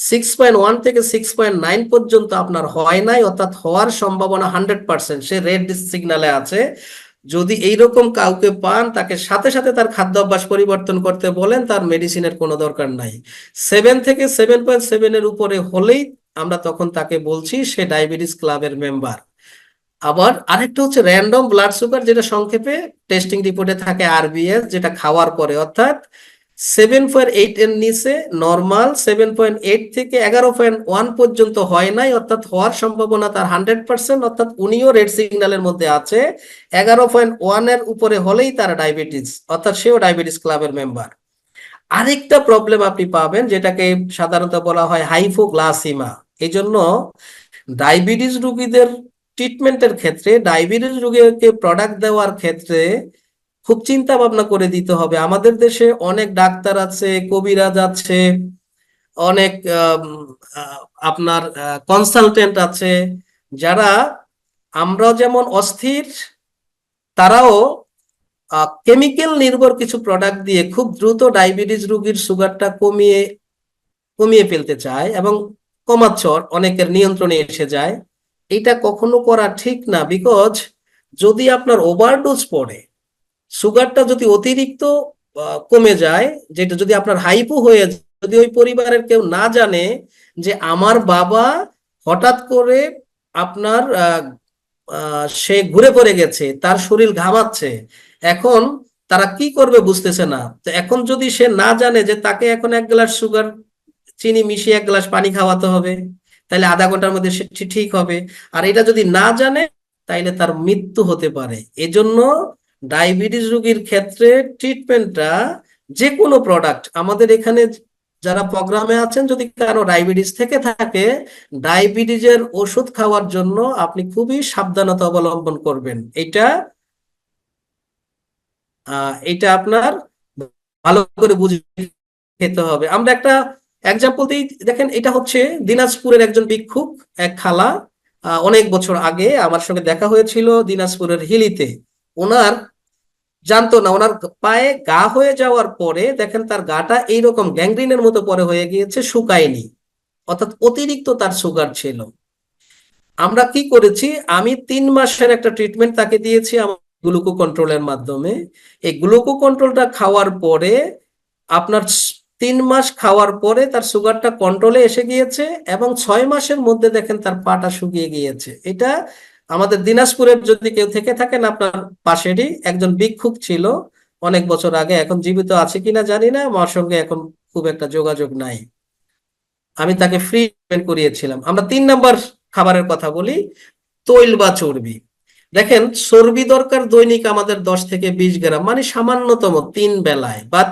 6.1 থেকে 6.9 পর্যন্ত আপনার হয় নাই, অর্থাৎ হওয়ার সম্ভাবনা 100%, সে রেড সিগনালে আছে। যদি এইরকম কাউকে পান, তাকে সাথে সাথে তার খাদ্যাভ্যাস পরিবর্তন করতে বলেন, তার মেডিসিনের কোনো দরকার নাই। 7 থেকে 7.7 এর উপরে হলেই আমরা তখন তাকে বলছি সে ডায়াবেটিস ক্লাবের মেম্বার। আবার আরেকটা হচ্ছে র্যান্ডম ব্লাড সুগার, যেটা সংক্ষেপে টেস্টিং রিপোর্টে থাকে আরবিএস, যেটা খাওয়ার পরে, অর্থাৎ 7.8 এর নিচে নর্মাল, 7.8 থেকে 11.1 পর্যন্ত হয় নাই, অর্থাৎ হওয়ার সম্ভাবনা তার 100%, অর্থাৎ উনিও রেড সিগন্যালের মধ্যে আছে। 11.1 এর উপরে হলেই তার ডায়াবেটিস, অর্থাৎ সেও ডায়াবেটিস ক্লাবের মেম্বার। আরেকটা প্রবলেম আপনি পাবেন, যেটাকে সাধারণত বলা হয় হাইপোগ্লাসিমা। এই জন্য ডায়াবেটিস রোগীদের ট্রিটমেন্টের ক্ষেত্রে, ডায়াবেটিস রোগীকে প্রোডাক্ট দেওয়ার ক্ষেত্রে খুব চিন্তা ভাবনা করে দিতে হবে। আমাদের দেশে অনেক ডাক্তার আছে, কবিরাজ আছে, অনেক আপনার কনসালটেন্ট আছে, যারা, আমরা যেমন অস্থির, তারাও কেমিক্যাল নির্ভর কিছু প্রোডাক্ট দিয়ে খুব দ্রুত ডায়াবেটিস রোগীর সুগারটা কমিয়ে কমিয়ে ফেলতে চায় এবং কমাচ্ছে, অনেকের নিয়ন্ত্রণে এসে যায়। এটা কখনো করা ঠিক না, বিকজ যদি আপনার ওভারডোজ পড়ে, সুগারটা যদি অতিরিক্ত কমে যায়, যেটা যদি আপনার হাইপো হয়ে যায়, যদি ওই পরিবারের কেউ না জানে যে আমার বাবা হঠাৎ করে আপনার সে ঘুরে পড়ে গেছে, তার শরীর ঘামাচ্ছে, এখন তারা কি করবে বুঝতেছে না। তো এখন যদি সে না জানে যে তাকে এখন 1 গ্লাস সুগার চিনি মিশিয়ে 1 গ্লাস পানি খাওয়াতে হবে, তাহলে আধা ঘন্টার মধ্যে সে ঠিক হবে। আর এটা যদি না জানে, তাইলে তার মৃত্যু হতে পারে। এজন্য ডায়াবেটিস রোগীর ক্ষেত্রে ট্রিটমেন্টটা, যে কোনো প্রোডাক্ট, আমাদের এখানে যারা প্রোগ্রামে আছেন, যদি কারো ডায়াবেটিস থেকে থাকে, ডায়াবেটিসের ওষুধ খাওয়ার জন্য আপনি খুবই সাবধানতা অবলম্বন করবেন। এটা আপনার ভালো করে বুঝে খেতে হবে। আমরা একটা এক্সাম্পল দিই, দেখেন, এটা হচ্ছে দিনাজপুরের একজন ভিক্ষুক, এক খালা, অনেক বছর আগে আমার সঙ্গে দেখা হয়েছিল দিনাজপুরের হিলিতে। ওনার জানতো না, ওনার পায়ে গা হয়ে যাওয়ার পরে দেখেন তার গাটা এইরকম গ্যাংগ্রিনের মতো পরে হয়ে গিয়েছে, শুকায়নি, অর্থাৎ অতিরিক্ত তার সুগার ছিল। আমরা কি করেছি, আমি 3 মাসের একটা ট্রিটমেন্ট তাকে দিয়েছি আমার গ্লুকো কন্ট্রোলের মাধ্যমে। এই গ্লুকো কন্ট্রোলটা খাওয়ার পরে, আপনার 3 মাস খাওয়ার পরে তার সুগারটা কন্ট্রোলে এসে গিয়েছে, এবং 6 মাসের মধ্যে দেখেন তার পাটা শুকিয়ে গিয়েছে। এটা আমাদের দিনাজপুরের যদি কেউ থেকে থাকেন, আপনার পাশেরই একজন ভিক্ষুক ছিল অনেক বছর আগে, এখন জীবিত আছে কিনা জানি না, আমার সঙ্গে এখন খুব একটা যোগাযোগ নাই। আমি তাকে ফ্রি করিয়েছিলাম। আমরা 3 নাম্বার খাবারের কথা বলি, তৈল বা চর্বি। দেখেন, চর্বি দরকার দৈনিক আমাদের 10 থেকে 20 গ্রাম, মানে সামান্যতম 3 বেলায়, বাট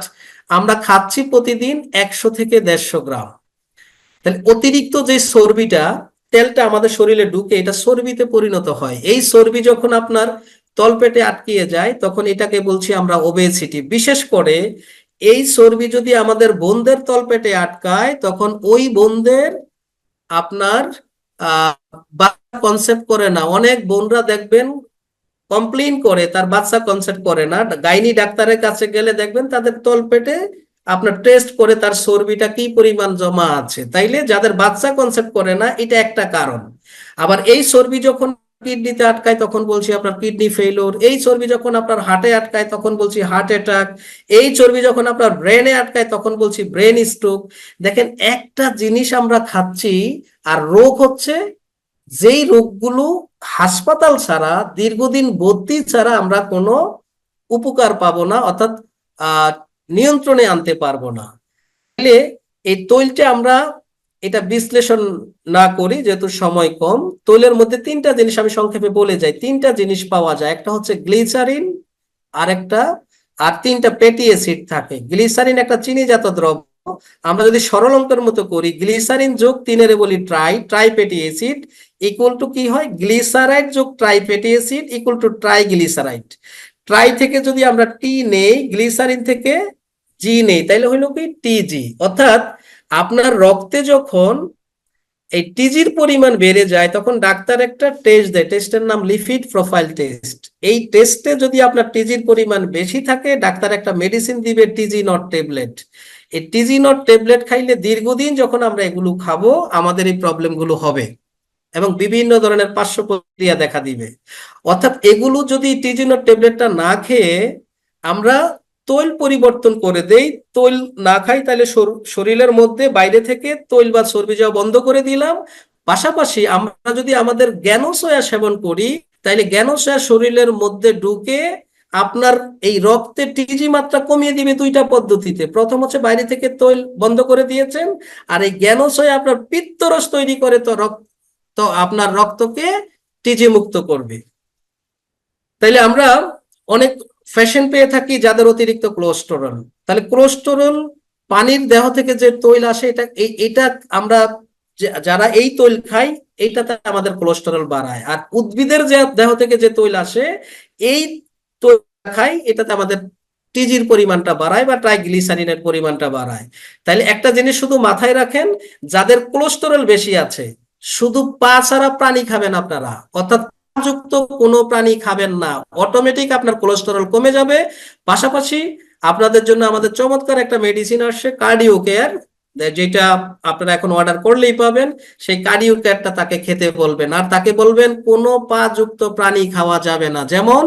আমরা খাচ্ছি প্রতিদিন 100 থেকে 150 গ্রাম। তাহলে অতিরিক্ত যে চর্বিটা, তেলটা আমাদের শরীরে ঢুকে, এটা চর্বিতে পরিণত হয়। এই চর্বি যখন আপনার তলপেটে আটকিয়ে যায়, তখন এটাকে বলছি আমরা ওবেসিটি। বিশেষ করে এই চর্বি যদি আমাদের বোনদের তলপেটে আটকায়, তখন ওই বোনদের আপনার বাচ্চা কনসেপ্ট করে না। অনেক বোনরা দেখবেন কমপ্লেইন করে তার বাচ্চা কনসেপ্ট করে না, গাইনি ডাক্তারের কাছে গেলে দেখবেন তাদের তলপেটে আপনার টেস্ট করে তার চর্বিটা কি পরিমাণ জমা আছে। তাইলে যাদের বাচ্চা কনসেপ্ট করে না, এটা একটা কারণ। আবার এই চর্বি যখন কিডনিতে আটকায়, তখন বলছি আপনার কিডনি ফেইলোর। এই চর্বি যখন আপনার হার্টে আটকায়, তখন বলছি হার্ট অ্যাটাক। এই চর্বি যখন আপনার ব্রেনে আটকায়, তখন বলছি ব্রেন স্ট্রোক। দেখেন, একটা জিনিস আমরা খাচ্ছি, আর রোগ হচ্ছে, যেই রোগগুলো হাসপাতাল ছাড়া, দীর্ঘদিন ভর্তি ছাড়া আমরা কোনো উপকার পাবো না, অর্থাৎ আহ নিয়ন্ত্রণে আনতে পারবো না। তাহলে এই তৈলটা আমরা এটা বিশ্লেষণ না করি, যেহেতু সময় কম। তৈলের মধ্যে 3টা জিনিস আমি সংক্ষেপে বলে যাই। 3টা জিনিস পাওয়া যায়, একটা হচ্ছে গ্লিসারিন, আরেকটা, আর 3টা ফ্যাটি অ্যাসিড থাকে। গ্লিসারিন একটা চিনিজাত দ্রব্য। আমরা যদি সরল অঙ্কের মতো করি, গ্লিসারিন যোগ 3-এর বলি try fatty acid equal to কি হয়, গ্লিসারাইড যোগ try fatty acid equal to triglyceride. Try থেকে যদি আমরা টি নেই, গ্লিসারিন থেকে জি নেই, তাইলে হইলো কি টিজি। অর্থাৎ আপনার রক্তে যখন এই টিজির পরিমাণ বেড়ে যায়, তখন ডাক্তার একটা টেস্ট দেয়, টেস্টের নাম লিপিড প্রোফাইল টেস্ট। এই টেস্টে যদি আপনার টিজির পরিমাণ বেশি থাকে, ডাক্তার একটা মেডিসিন দিবে, টিজি নট ট্যাবলেট। এই টিজি নট ট্যাবলেট খাইলে দীর্ঘদিন যখন আমরা এগুলো খাবো, আমাদের এই প্রবলেমগুলো হবে এবং বিভিন্ন ধরনের পার্শ্ব প্রতিক্রিয়া দেখা দিবে। অর্থাৎ এগুলো যদি টিজি নট ট্যাবলেটটা না খেয়ে আমরা তৈল পরিবর্তন করে দেই, তৈল না খাই, তাহলে শরীরের মধ্যে বাইরে থেকে তৈল বা চর্বি যাওয়া বন্ধ করে দিলাম। পাশাপাশি আমরা যদি আমাদের জ্ঞানসয়া সেবন করি, তাইলে জ্ঞানসয়া শরীরের মধ্যে ঢুকে আপনার এই রক্তের টিজি মাত্রা কমিয়ে দিবে দুইটা পদ্ধতিতে। প্রথম হচ্ছে বাইরে থেকে তৈল বন্ধ করে দিয়েছেন, আর এই জ্ঞানসয়া আপনার পিত্তরস তৈরি করে তো আপনার রক্তকে টিজি মুক্ত করবে। তাইলে আমরা অনেক ফ্যাশন পেয়ে থাকি যাদের অতিরিক্ত কোলেস্টেরল। তাহলে কোলেস্টেরল, পানির দেহ থেকে যে তৈল আসে, এটা আমরা যারা এই তৈল খাই, এইটাতে আমাদের কোলেস্টেরল বাড়ায়। আর উদ্ভিদের যে দেহ থেকে যে তৈল আসে, এই তৈল খাই, এটাতে আমাদের টিজির পরিমাণটা বাড়ায় বা ট্রাইগ্লিসারিনের পরিমাণটা বাড়ায়। তাহলে একটা জিনিস শুধু মাথায় রাখেন, যাদের কোলেস্টেরল বেশি আছে, শুধু পা ছাড়া প্রাণী খাবেন আপনারা, অর্থাৎ যুক্ত কোনো প্রাণী খাবেন না, অটোমেটিক আপনার কোলেস্টেরল কমে যাবে। পাশাপাশি আপনাদের জন্য আমাদের চমৎকার একটা মেডিসিন আসছে, কার্ডিও কেয়ার, যেটা আপনারা এখন অর্ডার করলেই পাবেন। সেই কার্ডিও কেয়ারটা তাকে খেতে বলবেন, আর তাকে বলবেন কোনো পা যুক্ত প্রাণী খাওয়া যাবে না। যেমন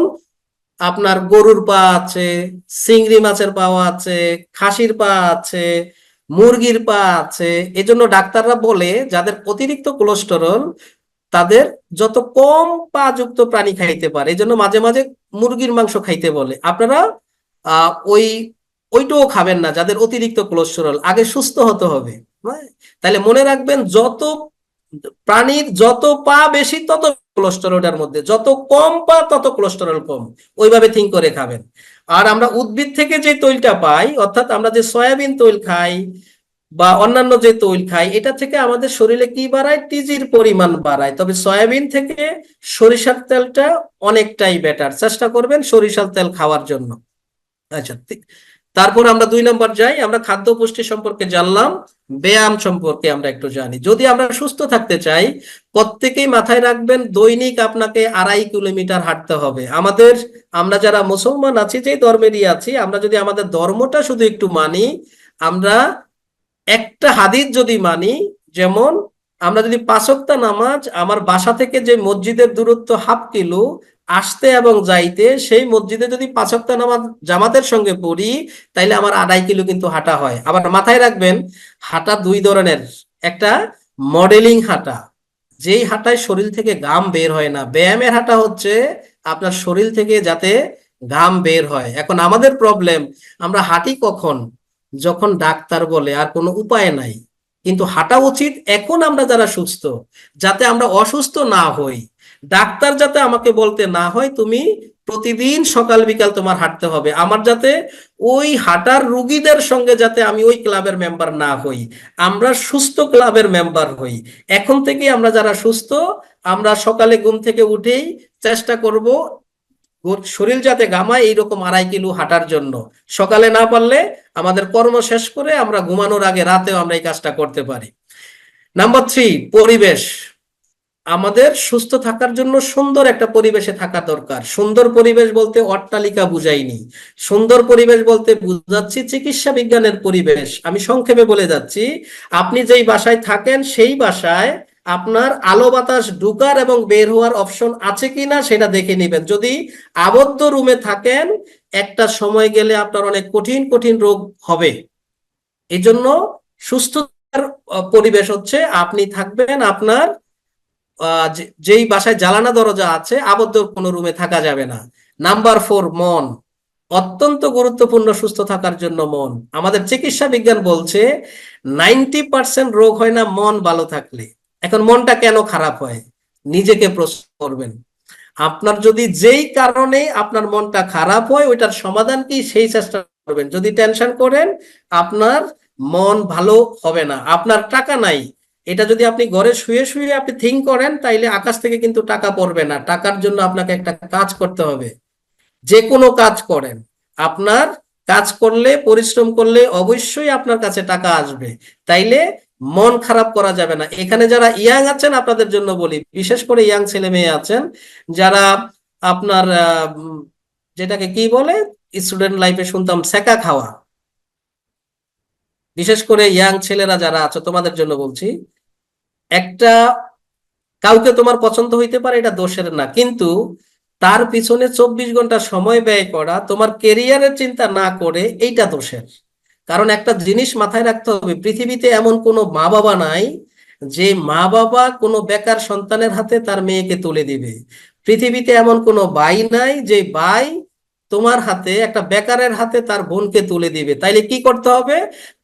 আপনার গরুর পা আছে, চিংড়ি মাছের পা আছে, খাসির পা আছে, মুরগির পা আছে। এজন্য ডাক্তাররা বলে যাদের অতিরিক্ত কোলেস্টেরল, তাদের যত কম পা যুক্ত প্রাণী খাইতে পারে, এই জন্য মাঝে মাঝে মুরগির মাংস খাইতে বলে। আপনারা ওই ওইটাও খাবেন না যাদের অতিরিক্ত কোলেস্টেরল। আগে সুস্থ হতে হবে, হ্যাঁ? তাহলে মনে রাখবেন, যত প্রাণীর যত পা বেশি তত কোলেস্টেরলের মধ্যে, যত কম পা তত কোলেস্টেরল কম। ওইভাবে থিঙ্ক করে খাবেন। আর আমরা উদ্ভিদ থেকে যে তৈলটা পাই, অর্থাৎ আমরা যে সয়াবিন তৈল খাই বা অন্যান্য যে তৈল খাই, এটা থেকে আমাদের শরীরে কি বাড়ায়? টিজির পরিমাণ বাড়ায়। তবে সয়াবিন থেকে সরিষার তেলটা অনেকটাই বেটার। চেষ্টা করবেন সরিষার তেল খাওয়ার জন্য। আচ্ছা, তারপর আমরা 2 নম্বর যাই। আমরা খাদ্য পুষ্টি সম্পর্কে জানলাম, ব্যায়াম সম্পর্কে আমরা একটু জানি। যদি আমরা সুস্থ থাকতে চাই, প্রত্যেকেই মাথায় রাখবেন, দৈনিক আপনাকে 2.5 কিলোমিটার হাঁটতে হবে। আমরা যারা মুসলমান আছি, যে ধর্মেরই আছি, আমরা যদি আমাদের ধর্মটা শুধু একটু মানি, আমরা একটা হাদিস যদি মানি, যেমন আমরা যদি 5 ওয়াক্ত নামাজ, আমার বাসা থেকে যে মসজিদের দূরত্ব 1/2 কিলো, আসতে এবং যাইতে, সেই মসজিদে যদি 5 ওয়াক্ত নামাজ জামাতের সঙ্গে পড়ি, তাইলে আমার 2.5 কিলো কিন্তু হাঁটা হয়। আবার মাথায় রাখবেন, হাঁটা দুই ধরনের। একটা মডেলিং হাঁটা, যেই হাঁটায় শরীর থেকে ঘাম বের হয় না। ব্যায়ামের হাঁটা হচ্ছে আপনার শরীর থেকে যাতে ঘাম বের হয়। এখন আমাদের প্রবলেম, আমরা হাঁটি কখন? যখন ডাক্তার বলে, আর কোনো উপায় নাই। কিন্তু হাঁটা উচিত এখন আমরা যারা সুস্থ, যাতে আমরা অসুস্থ না হই। ডাক্তার যাতে আমাকে বলতে না হয় তুমি প্রতিদিন সকাল বিকাল তোমার হাঁটতে হবে, আমার যাতে ওই হাঁটার রুগীদের সঙ্গে যাতে আমি ওই ক্লাবের মেম্বার না হই, আমরা সুস্থ ক্লাবের মেম্বার হই। এখন থেকে আমরা যারা সুস্থ, আমরা সকালে ঘুম থেকে উঠেই চেষ্টা করব শরীর যাতে ঘামায় এইরকম 2.5 কিলো হাঁটার জন্য। সকালে না পারলে আমাদের কর্ম শেষ করে আমরা ঘুমানোর আগে রাতেও আমরা এই কাজটা করতে পারি। নাম্বার 3, পরিবেশ। আমাদের সুস্থ থাকার জন্য সুন্দর একটা পরিবেশে থাকা দরকার। সুন্দর পরিবেশ বলতে অট্টালিকা বুঝাইনি, সুন্দর পরিবেশ বলতে বুঝাচ্ছি চিকিৎসা বিজ্ঞানের পরিবেশ। আমি সংক্ষেপে বলে যাচ্ছি, আপনি যেই বাসায় থাকেন সেই বাসায় আপনার আলো বাতাস ঢুকার এবং বের হওয়ার অপশন আছে কিনা সেটা দেখে নেবেন। যদি আবদ্ধ রুমে থাকেন, একটা সময় গেলে আপনার অনেক কঠিন কঠিন রোগ হবে। এই জন্য সুস্থতার পরিবেশ হচ্ছে আপনি থাকবেন আপনার যেই বাসায় জানালা দরজা আছে, আবদ্ধ কোনো রুমে থাকা যাবে না। নাম্বার 4, মন। অত্যন্ত গুরুত্বপূর্ণ সুস্থ থাকার জন্য মন। আমাদের চিকিৎসা বিজ্ঞান বলছে 90% রোগ হয় না মন ভালো থাকলে। এখন মনটা কেন খারাপ হয়, নিজেকে প্রশ্ন করবেন। আপনার যদি যেই কারণে আপনার মনটা খারাপ হয়, ওইটার সমাধান কি সেই চেষ্টা করবেন। যদি টেনশন করেন, আপনার মন ভালো হবে না। আপনার টাকা নাই, এটা যদি আপনি ঘরে শুয়ে শুয়ে আপনি থিঙ্ক করেন, তাইলে আকাশ থেকে কিন্তু টাকা পড়বে না। টাকার জন্য আপনাকে একটা কাজ করতে হবে। যে কোনো কাজ করেন, আপনার কাজ করলে, পরিশ্রম করলে অবশ্যই আপনার কাছে টাকা আসবে। তাইলে মন খারাপ করা যাবে না। এখানে যারা ইয়াং আছেন, আপনাদের জন্য বলি, বিশেষ করে ইয়াং ছেলে মেয়ে আছেন যারা আপনার যেটাকে কি বলে, স্টুডেন্ট লাইফে শুনতাম সেকা খাওয়া, বিশেষ করে ইয়াং ছেলেরা যারা আছো তোমাদের জন্য বলছি, একটা কাউকে তোমার পছন্দ হইতে পারে, এটা দোষের না, কিন্তু তার পিছনে 24 ঘন্টা সময় ব্যয় করা, তোমার কেরিয়ারের চিন্তা না করে, এইটা দোষের। কারণ একটা জিনিস মাথায় রাখতে হবে, পৃথিবীতে এমন কোনো মা বাবা নাই যে মা বাবা কোনো বেকার সন্তানের হাতে তার মেয়েকে তুলে দিবে। পৃথিবীতে এমন কোনো ভাই নাই যে ভাই তোমার হাতে, একটা বেকারের হাতে তার বোনকে তুলে দিবে। তাইলে কি করতে হবে?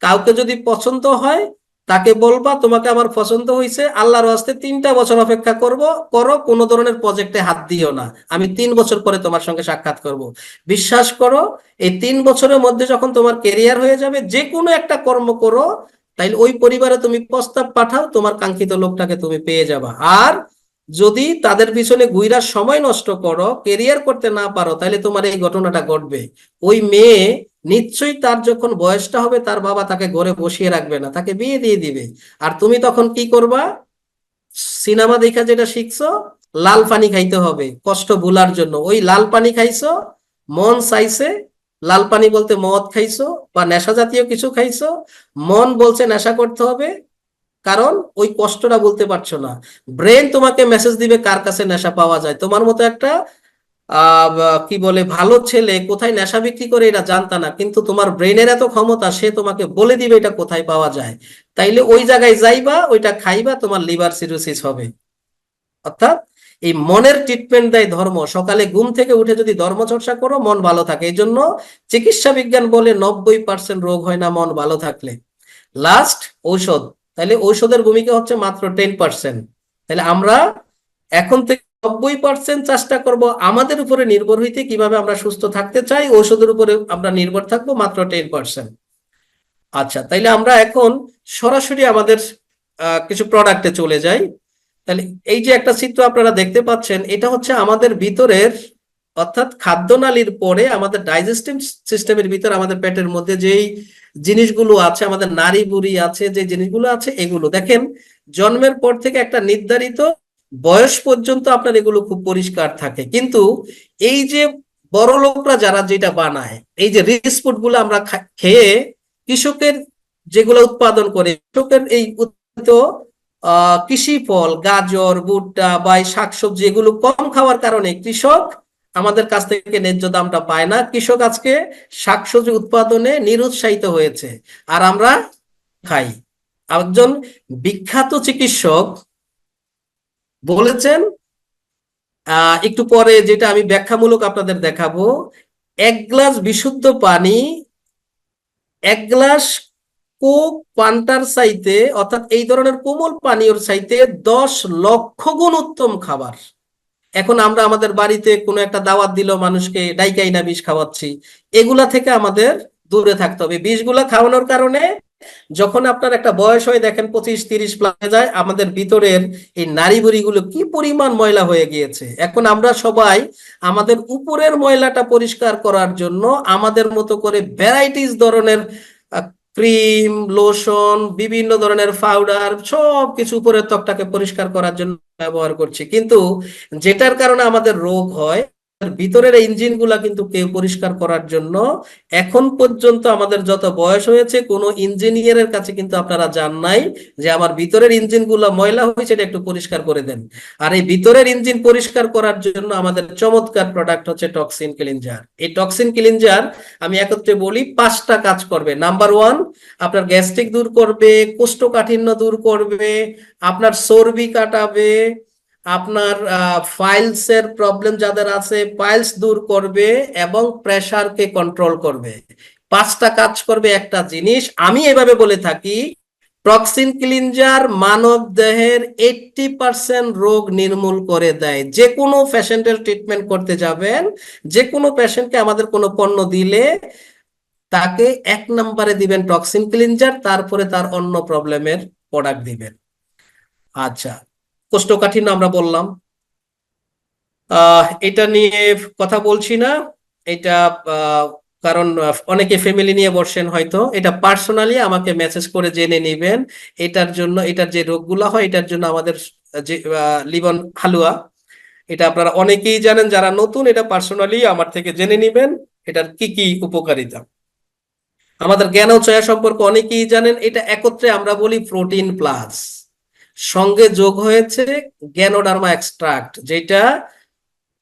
কাউকে যদি পছন্দ হয় তাকে বলবা তোমাকে আমার পছন্দ হয়েছে, আল্লাহর ওয়াস্তে 3টা বছর অপেক্ষা করো, কোনো ধরনের প্রজেক্টে হাত দিও না, আমি 3 বছর পরে তোমার সঙ্গে সাক্ষাৎ করব। বিশ্বাস করো, এই 3 বছরের মধ্যে যখন তোমার কেরিয়ার হয়ে যাবে, যে কোনো একটা কর্ম করো, তাইলে ওই পরিবারে তুমি প্রস্তাব পাঠাও, তোমার কাঙ্ক্ষিত লোকটাকে তুমি পেয়ে যাবা। আর যদি তাদের পিছনে ঘুইরা সময় নষ্ট করো, কেরিয়ার করতে না পারো, তাহলে তোমার এই ঘটনাটা ঘটবে। ওই মেয়ে নিশ্চয়ই, তার যখন বয়সটা হবে, তার বাবা তাকে ঘরে বসিয়ে রাখবে না, তাকে বিয়ে দিয়ে দিবে। আর তুমি তখন কি করবা? সিনেমা দেখা যেটা শিখছো, লাল পানি খাইতে হবে কষ্ট ভুলার জন্য। ওই লাল পানি খাইছো, মন চাইছে, লাল পানি বলতে মদ খাইছো বা নেশা জাতীয় কিছু খাইছো, মন বলছে নেশা করতে হবে, কারণ ওই কষ্টটা বলতে পারছো না। ব্রেন তোমাকে মেসেজ দিবে কার কাছে নেশা পাওয়া যায়। তোমার মতো একটা কি বলে ভালো ছেলে কোথায় নেশা বিক্রি করে এটা জানতা না, কিন্তু তোমার ব্রেনের এত ক্ষমতা, সে তোমাকে বলে দিবে এটা কোথায় পাওয়া যায়। তাইলে ওই জায়গায় যাইবা, ওইটা খাইবা, তোমার লিভার সিরোসিস হবে। অর্থাৎ এই মনের ট্রিটমেন্ট দেয় ধর্ম। সকালে ঘুম থেকে উঠে যদি ধর্ম চর্চা করো, মন ভালো থাকে। এই জন্য চিকিৎসা বিজ্ঞান বলে 90% রোগ হয় না মন ভালো থাকলে। লাস্ট, ঔষধ। তাহলে ঔষধের ভূমিকা হচ্ছে মাত্র 10%। তাহলে আমরা এখন থেকে 90% চেষ্টা করব আমাদের উপরে নির্ভর হইতে, কিভাবে আমরা সুস্থ থাকতে চাই, ঔষধের উপরে আমরা নির্ভর থাকবো মাত্র 10%। আচ্ছা, তাইলে আমরা এখন সরাসরি আমাদের কিছু প্রোডাক্টে চলে যাই। তাহলে এই যে একটা চিত্র আপনারা দেখতে পাচ্ছেন, এটা হচ্ছে আমাদের ভিতরের, অর্থাৎ খাদ্যনালীর পরে আমাদের ডাইজেস্টিভ সিস্টেমের ভিতর, আমাদের পেটের মধ্যে যেই জিনিসগুলো আছে, আমাদের নাড়ি বুড়ি আছে, যে জিনিসগুলো আছে, এগুলো দেখেন জন্মের পর থেকে একটা নির্ধারিত বয়স পর্যন্ত আপনার এগুলো খুব পরিষ্কার থাকে। কিন্তু এই যে বড় লোকরা যারা যেটা বানায়, এই যে রিচ ফুড গুলো আমরা খেয়ে, কৃষকের যেগুলো উৎপাদন করে, কৃষকের এই উৎপাদিত কৃষি ফল, গাজর, ভুট্টা বা শাকসবজি, এগুলো কম খাওয়ার কারণে কৃষক আমাদের কাছ থেকে ন্যায্য দামটা পায় না। কৃষক আজকে শাকসবজি উৎপাদনে নিরুৎসাহিত হয়েছে, আর আমরা খাই। একজন বিখ্যাত চিকিৎসক বলেছেন, একটু পরে যেটা আমি ব্যাখ্যামূলক আপনাদের দেখাবো, 1 গ্লাস বিশুদ্ধ পানি 1 গ্লাস কোক পান্টার চাইতে, অর্থাৎ এই ধরনের কোমল পানীয়র চাইতে 10 লক্ষ গুণ উত্তম খাবার। এখন আমরা আমাদের বাড়িতে কোনো একটা দাওয়াত দিল, মানুষকে ডাইকাই না বিষ খাওয়াচ্ছি, এগুলা থেকে আমাদের দূরে থাকতে হবে। বিষগুলা খাওয়ানোর কারণে যখন আপনার একটা বয়স হয়, দেখেন 25-30 প্লাসে যায়, আমাদের ভিতরের এই নাড়িভুড়িগুলো কি পরিমাণ ময়লা হয়ে গিয়েছে। এখন আমরা সবাই আমাদের উপরের ময়লাটা পরিষ্কার করার জন্য আমাদের মতো করে ভ্যারাইটিস ধরনের ক্রিম, লোশন, বিভিন্ন ধরনের পাউডার, সব কিছু উপরের ত্বকটাকে পরিষ্কার করার জন্য ব্যবহার করছি, কিন্তু যেটার কারণে আমাদের রোগ হয়, ভিতরের ইঞ্জিন গুলা কিন্তু কেউ পরিষ্কার করার জন্য, এখন পর্যন্ত আমাদের যত বয়স হয়েছে, কোনো ইঞ্জিনিয়ারের কাছে কিন্তু আপনারা যান নাই যে আমার ভিতরের ইঞ্জিন গুলা ময়লা হয়েছে, এটা একটু পরিষ্কার করে দেন। আর এই ভিতরের ইঞ্জিন পরিষ্কার করার জন্য আমাদের চমৎকার প্রোডাক্ট হচ্ছে টক্সিন ক্লিনজার। এই টক্সিন ক্লিনজার আমি একত্রে বলি 5টা কাজ করবে। নাম্বার 1, আপনার গ্যাস্ট্রিক দূর করবে, কোষ্ঠকাঠিন্য দূর করবে, আপনার চর্বি কাটাবে, আপনার ফাইলস এর প্রবলেম যাদের আছে পাইলস দূর করবে, এবং প্রেসারকে কন্ট্রোল করবে। 5টা কাজ করবে একটা জিনিস, আমি এভাবে বলে থাকি, টক্সিন ক্লিনজার মানব দেহের 80% রোগ নির্মূল করে দেয়। যে কোনো পেশেন্টের ট্রিটমেন্ট করতে যাবেন, যে কোনো পেশেন্টকে আমাদের কোনো পণ্য দিলে তাকে 1 নম্বরে দিবেন টক্সিন ক্লিনজার, তারপরে তার অন্য প্রবলেমের প্রোডাক্ট দিবেন। আচ্ছা, কোষ্ঠকাঠিন্য আমরা বললাম, এটা নিয়ে কথা বলছি না। এটা কারণ অনেকে ফ্যামিলি নিয়ে বসেন, হয়তো এটা পার্সোনালি আমাকে মেসেজ করে জেনে নিবেন। এটার জন্য, এটার যে রোগগুলা হয়, এটার জন্য আমাদের যে লিবন হালুয়া, এটা আপনারা অনেকেই জানেন, যারা নতুন এটা পার্সোনালি আমার থেকে জেনে নিবেন এটার কি কি উপকারিতা। আমাদের জ্ঞানোচয়া সম্পর্কে অনেকেই জানেন, এটা একত্রে আমরা বলি প্রোটিন প্লাস। সঙ্গে যোগ হয়েছে জ্ঞানোডার্মা এক্সট্রাক্ট, যেটা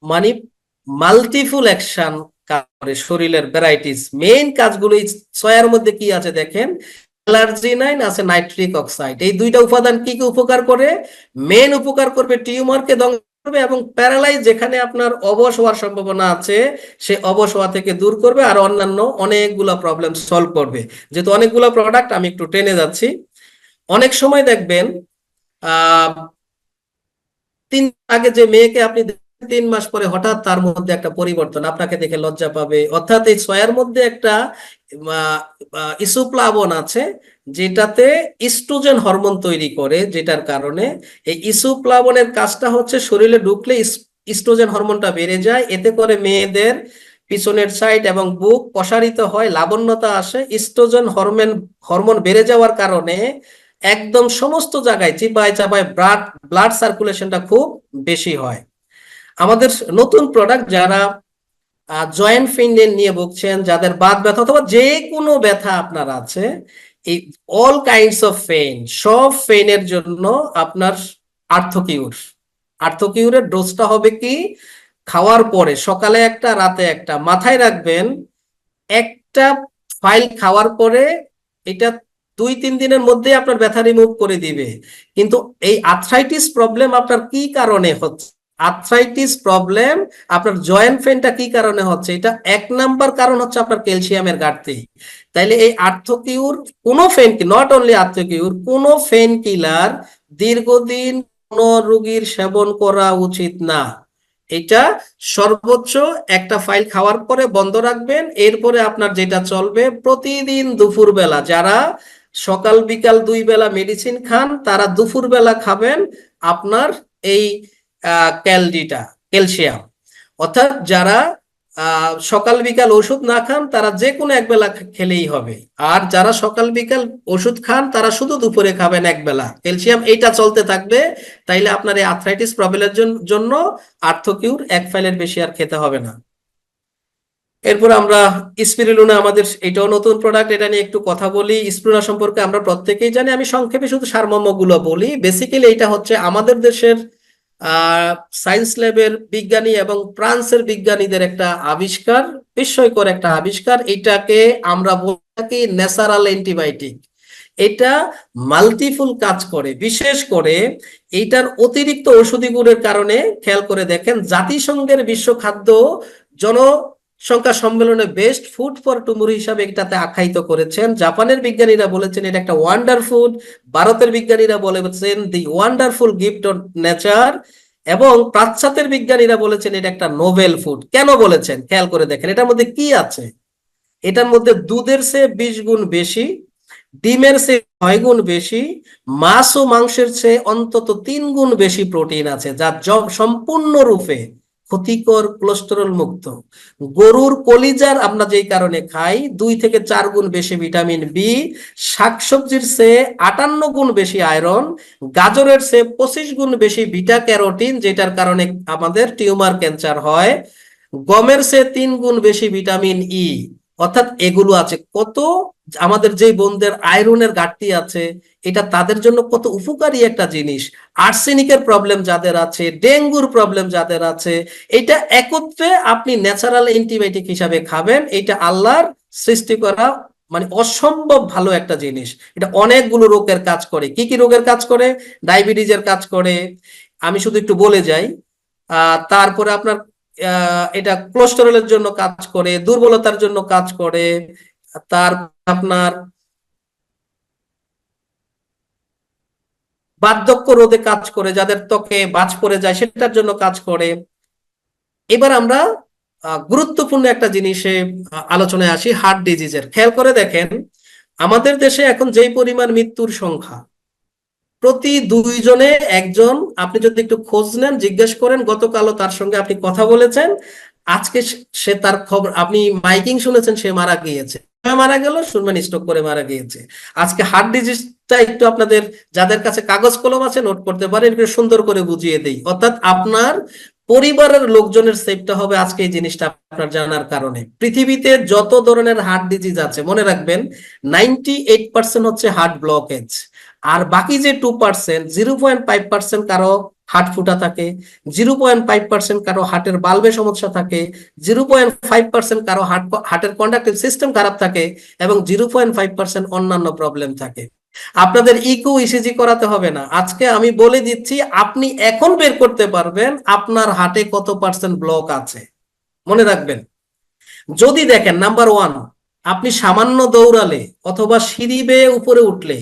মানে মাল্টিপুল অ্যাকশন করে শরীরের ভ্যারাইটিস। মেইন কাজগুলো এই সয়ার মধ্যে কি আছে দেখেন, অ্যালার্জিনাইন আছে, নাইট্রিক অক্সাইড। এই দুইটা উপাদান কি কি উপকার করে? মেইন উপকার করবে টিউমারকে ধ্বংস করবে এবং প্যারালাইজ যেখানে আপনার অবশ হওয়ার সম্ভাবনা আছে সে অবশ হওয়া থেকে দূর করবে, আর অন্যান্য অনেকগুলো প্রবলেম সলভ করবে। যেহেতু অনেকগুলো প্রোডাক্ট, আমি একটু টেনে যাচ্ছি। অনেক সময় দেখবেন আহ 3 আগে যে মেয়েকে আপনি 3 মাস পরে হঠাৎ তার মধ্যে একটা পরিবর্তন, আপনাকে দেখে লজ্জা পাবে। অর্থাৎ এই সয়ার মধ্যে একটা ইসোপ্লাবন আছে যেটাতে ইস্ট্রোজেন হরমোন তৈরি করে, যেটার কারণে এই ইসোপ্লাবনের কাজটা হচ্ছে শরীরে ঢুকলে ইস্ট্রোজেন হরমোনটা বেড়ে যায়। এতে করে মেয়েদের পিছনের সাইড এবং বুক প্রসারিত হয়, লাবণ্যতা আসে। ইস্ট্রোজেন হরমোন বেড়ে যাওয়ার কারণে একদম সমস্ত জায়গায় চিপায় চাপায় ব্লাড ব্লাড সার্কুলেশনটা খুব বেশি হয়। আমাদের নতুন প্রোডাক্ট, যারা জয়েন্ট পেইন নিয়ে ভুগছেন, যাদের বাত ব্যথা অথবা যে কোনো ব্যথা আপনার আছে, এই অল কাইন্ডস অফ পেইন, সব পেইনের জন্য আপনার আর্থোকিউর। আর্থোকিউরের ডোজটা হবে কি, খাওয়ার পরে সকালে একটা রাতে একটা। মাথায় রাখবেন, একটা ফাইল খাওয়ার পরে এটা 2-3 দিনের মধ্যে আপনার ব্যথা রিমুভ করে দিবে। কিন্তু এই আর্থ্রাইটিস প্রবলেম আপনার কি কারণে হচ্ছে? আর্থ্রাইটিস প্রবলেম আপনার জয়েন্ট পেইনটা কি কারণে হচ্ছে? এটা 1 নাম্বার কারণ হচ্ছে আপনার ক্যালসিয়ামের ঘাটতি। তাইলে এই আর্থোকিউর কোনো পেইন, নট অনলি আর্থোকিউর, কোনো পেইন কিলার দীর্ঘদিন কোনো রোগীর সেবন করা উচিত না। এটা সর্বোচ্চ একটা ফাইল খাওয়ার পরে বন্ধ রাখবেন। এরপরে আপনার যেটা চলবে, প্রতিদিন দুপুর বেলা, যারা সকাল বিকাল 2 বেলা মেডিসিন খান তারা দুপুর বেলা খাবেন আপনার এই ক্যালসিয়াম। অর্থাৎ যারা সকাল বিকাল ওষুধ না খান তারা যে কোনো একবেলা খেলেই হবে। আর যারা সকাল বিকাল ওষুধ খান তারা শুধু দুপুরে খাবেন একবেলা ক্যালসিয়াম। এইটা চলতে থাকবে। তাইলে আপনার এই আর্থ্রাইটিস প্রবলেমের জন্য আর্থোকিউর 1 ফাইলের বেশি আর খেতে হবে না। এরপর আমরা স্পিরুলিনা, আমাদের এটাও নতুন প্রোডাক্ট, এটা নিয়ে একটু কথা বলি। স্পিরুলিনা সম্পর্কে আমরা প্রত্যেকেই জানি, আমি সংক্ষেপে শুধু সারমর্মগুলো বলি। বেসিক্যালি এটা হচ্ছে আমাদের দেশের সায়েন্স ল্যাবের বিজ্ঞানী এবং ফ্রান্সের বিজ্ঞানীদের একটা আবিষ্কার, বিস্ময়কর একটা আবিষ্কার। এটাকে আমরা বলে থাকি ন্যাচারাল অ্যান্টিবায়োটিক। এটা মাল্টিপুল কাজ করে, বিশেষ করে এইটার অতিরিক্ত ঔষধি গুণের কারণে। খেয়াল করে দেখেন, জাতিসংঘের বিশ্ব খাদ্য জনসংখ্যা সম্মেলনে বেস্ট ফুড ফর টুমোরো হিসাবে এটাতে আখ্যায়িত করেছেন। জাপানের বিজ্ঞানীরা বলেছেন এটা একটা ওয়ান্ডার ফুড। ভারতের বিজ্ঞানীরা বলেছেন দি ওয়ান্ডারফুল গিফট অফ নেচার। এবং পাশ্চাত্যের বিজ্ঞানীরা বলেছেন এটা একটা নোবেল ফুড। কেন বলেছেন? খেয়াল করে দেখেন এটার মধ্যে কি আছে। এটার মধ্যে দুধের চেয়ে 20 গুণ বেশি, ডিমের চেয়ে 6 গুণ বেশি, মাছ ও মাংসের চেয়ে অন্তত 3 গুণ বেশি প্রোটিন আছে, যা সম্পূর্ণরূপে ক্ষতিকর কোলেস্টেরল মুক্ত। গরুর কলিজার আমরা যেই কারণে খাই 2 থেকে 4 গুণ বেশি ভিটামিন বি, শাকসবজির চেয়ে 58 গুণ বেশি আয়রন, গাজরের চেয়ে 25 গুণ বেশি বিটা ক্যারোটিন, যেটার কারণে আমাদের টিউমার ক্যান্সার হয়, গমের চেয়ে 3 গুণ বেশি ভিটামিন ই। অর্থাৎ এগুলো আছে কত। আমাদের যে বোনদের আয়রনের ঘাটতি আছে, এটা তাদের জন্য কত উপকারী একটা জিনিস। আর্সেনিকের প্রবলেম যাদের আছে, ডেঙ্গুর প্রবলেম যাদের আছে, এটা একত্রে আপনি ন্যাচারাল অ্যান্টিবায়োটিক হিসাবে খাবেন। এটা আল্লাহর সৃষ্টি করা, মানে অসম্ভব ভালো একটা জিনিস। এটা অনেকগুলো রোগের কাজ করে। কি কি রোগের কাজ করে? ডায়াবেটিসের কাজ করে, আমি শুধু একটু বলে যাই। তারপরে আপনার এটা কোলেস্টেরলের জন্য কাজ করে, দুর্বলতার জন্য কাজ করে, তার আপনার বার্ধক্য রোধে কাজ করে, যাদের ত্বকে ভাঁজ পড়ে যায় সেটার জন্য কাজ করে। এবার আমরা গুরুত্বপূর্ণ একটা জিনিসে আলোচনায় আসি, হার্ট ডিজিজের। খেয়াল করে দেখেন, আমাদের দেশে এখন যেই পরিমাণ মৃত্যুর সংখ্যা, প্রতি 2 জনে 1জন, আপনি যদি একটু খোঁজ নেন, জিজ্ঞেস করেন, গতকালও তার সঙ্গে আপনি কথা বলেছেন, আজকে সে তার খবর, আপনি মাইকিং শুনেছেন, সে মারা গিয়েছে। মারা গেল শুনবেন স্ট্রোক করে মারা গিয়েছে। আজকে হার্ট ডিজিজটা একটু আপনাদের যাদের কাছে কাগজ কলম আছে নোট করতে পারেন, একটু সুন্দর করে বুঝিয়ে দেই। অর্থাৎ আপনার পরিবারের লোকজনের সেফটা হবে আজকে এই জিনিসটা আপনার জানার কারণে। পৃথিবীতে যত ধরনের হার্ট ডিজিজ আছে, মনে রাখবেন 98% হচ্ছে হার্ট ব্লকেজ। আর বাকি যে 2%, 0.5% কারো হার্ট ফুটা থাকে, 0.5% কারো হার্টের বাল্বে সমস্যা থাকে, 0.5% কারো হার্টের কন্ডাক্টিভ সিস্টেম খারাপ থাকে, এবং 0.5% অন্যান্য প্রবলেম থাকে। আপনাদের ইকো ইসিজি করাতে হবে না, আজকে আমি বলে দিচ্ছি, আপনি এখন বের করতে পারবেন আপনার হার্টে কত পার্সেন্ট ব্লক আছে। মনে রাখবেন, যদি দেখেন নাম্বার ওয়ান, আপনি সামান্য দৌড়ালে অথবা সিঁড়ি বেয়ে উপরে উঠলে,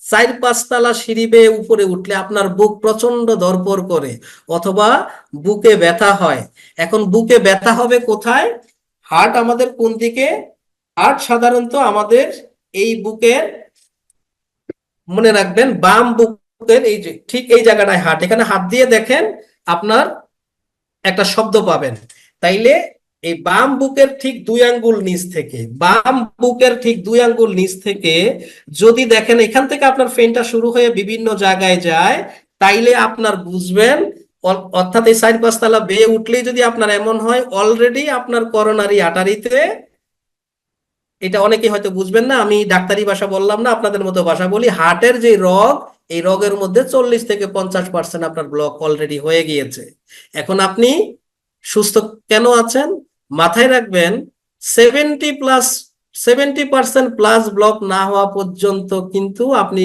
4-5 তলা সিঁড়ি বেয়ে উপরে উঠলে আপনার বুক প্রচন্ড ধড়ফড় করে অথবা বুকে ব্যথা হয়। এখন বুকে ব্যথা হবে কোথায়? হার্ট আমাদের কোন দিকে? হার্ট সাধারণত আমাদের এই বুকের, মনে রাখবেন, বাম বুকের এই যে ঠিক এই জায়গাটায় হার্ট, এখানে হাত দিয়ে দেখেন আপনার একটা শব্দ পাবেন। তাইলে এই বাম বুকের ঠিক 2 আঙ্গুল নিচ থেকে, বাম বুকের ঠিক 2 আঙ্গুল নিচ থেকে যদি দেখেন এখান থেকে আপনার ফেনটা শুরু হয়ে বিভিন্ন জায়গায় যায়, তাইলে আপনার বুঝবেন, অর্থাৎ এই 4-5 তলা বেয়ে উঠলেই যদি আপনার এমন হয়, অলরেডি আপনার করোনারি আর্টারিতে, এটা অনেকে হয়তো বুঝবেন না, আমি ডাক্তারি ভাষা বললাম না, আপনাদের মতো ভাষা বলি, হার্টের যে রগ, এই রগের মধ্যে 40 থেকে 50% আপনার ব্লক অলরেডি হয়ে গিয়েছে। এখন আপনি সুস্থ কেন আছেন? মাথায় রাখবেন, 70% প্লাস ব্লক না হওয়া পর্যন্ত কিন্তু আপনি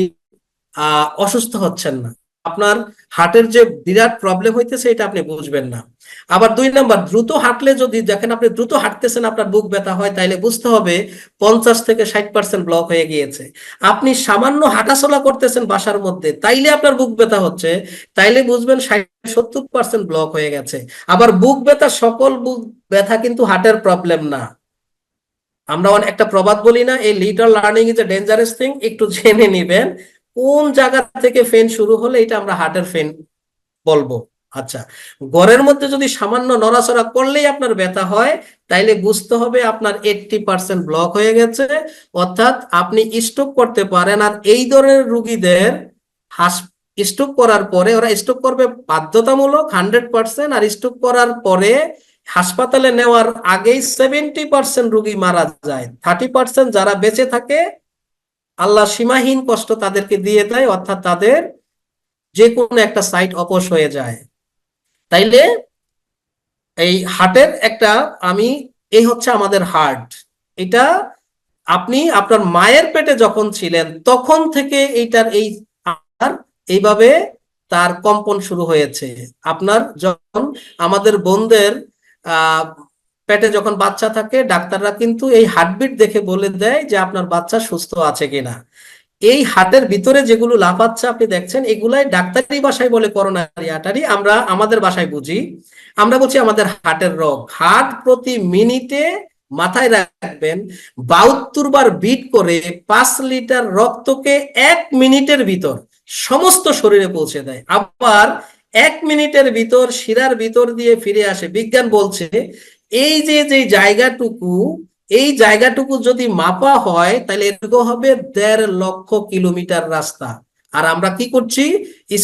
অসুস্থ হচ্ছেন না। আপনার হার্টের যে বিরাট প্রবলেম হইতেছে এটা আপনি বুঝবেন না। আবার 2 নাম্বার, দ্রুত হাঁটলে যদি দেখেন আপনি দ্রুত হাঁটতেছেন আপনার বুক ব্যথা হয়, তাইলে বুঝতে হবে 50 থেকে 60% ব্লক হয়ে গিয়েছে। আপনি সামান্য হাঁটাচলা করতেছেন বাসার মধ্যে, তাইলে আপনার বুক ব্যথা হচ্ছে, তাইলে বুঝবেন 60-70% ব্লক হয়ে গেছে। আবার বুক ব্যথা, সকল বুক ব্যথা কিন্তু হার্টের প্রবলেম না। আমরা একটা প্রবাদ বলি না, এই little learning is a dangerous thing, একটু জেনে নিবেন কোন জায়গা থেকে ফেন শুরু হলে এটা আমরা হার্টের ফেন বলবো। আচ্ছা, ঘরের মধ্যে যদি সামান্য নড়াচড়া করলেই আপনার ব্যথা হয়, তাইলে বুঝতে হবে আপনার 80% ব্লক হয়ে গেছে, অর্থাৎ আপনি স্ট্রোক করতে পারেন। আর এই ধরনের রুগীদের স্ট্রোক করার পরে, ওরা স্ট্রোক করবে বাধ্যতামূলক 100%, আর স্ট্রোক করার পরে হাসপাতালে নেওয়ার আগেই 70% রুগী মারা যায়। 30% যারা বেঁচে থাকে, আল্লাহ সীমাহীন কষ্ট তাদেরকে দিয়ে দেয়, অর্থাৎ তাদের যে কোনো একটা সাইট অপস হয়ে যায়। তাইলে এই হার্টের একটা, আমি, এই হচ্ছে আমাদের হার্ট। এটা আপনি আপনার মায়ের পেটে যখন ছিলেন তখন থেকে এইটার এই আর এইভাবে তার কম্পন শুরু হয়েছে। আপনার যখন, আমাদের বোনদের আহ পেটে যখন বাচ্চা থাকে, ডাক্তাররা কিন্তু এই হার্টবিট দেখে বলে দেয় যে আপনার বাচ্চা সুস্থ আছে কিনা। এই হার্টের ভিতরে যেগুলো লাফাচ্ছে আপনি দেখছেন, এগুলাই ডাক্তারি ভাষায় বলে করোনারি আর্টারি, আমরা আমাদের ভাষায় বুঝি, আমরা বলছি আমাদের হার্টের রগ। হার্ট প্রতি মিনিটে, মাথায় রাখবেন, 72 বার বিট করে 5 লিটার রক্তকে 1 মিনিটের ভিতর সমস্ত শরীরে পৌঁছে দেয়। আবার 1 মিনিটের ভিতর শিরার ভিতর দিয়ে ফিরে আসে। বিজ্ঞান বলছে এই যে যে জায়গাটুকু, এই জায়গাটুকু যদি মাপা হয় তাহলে এটুকু হবে 1.5 লক্ষ কিলোমিটার রাস্তা। আর আমরা কি করছি?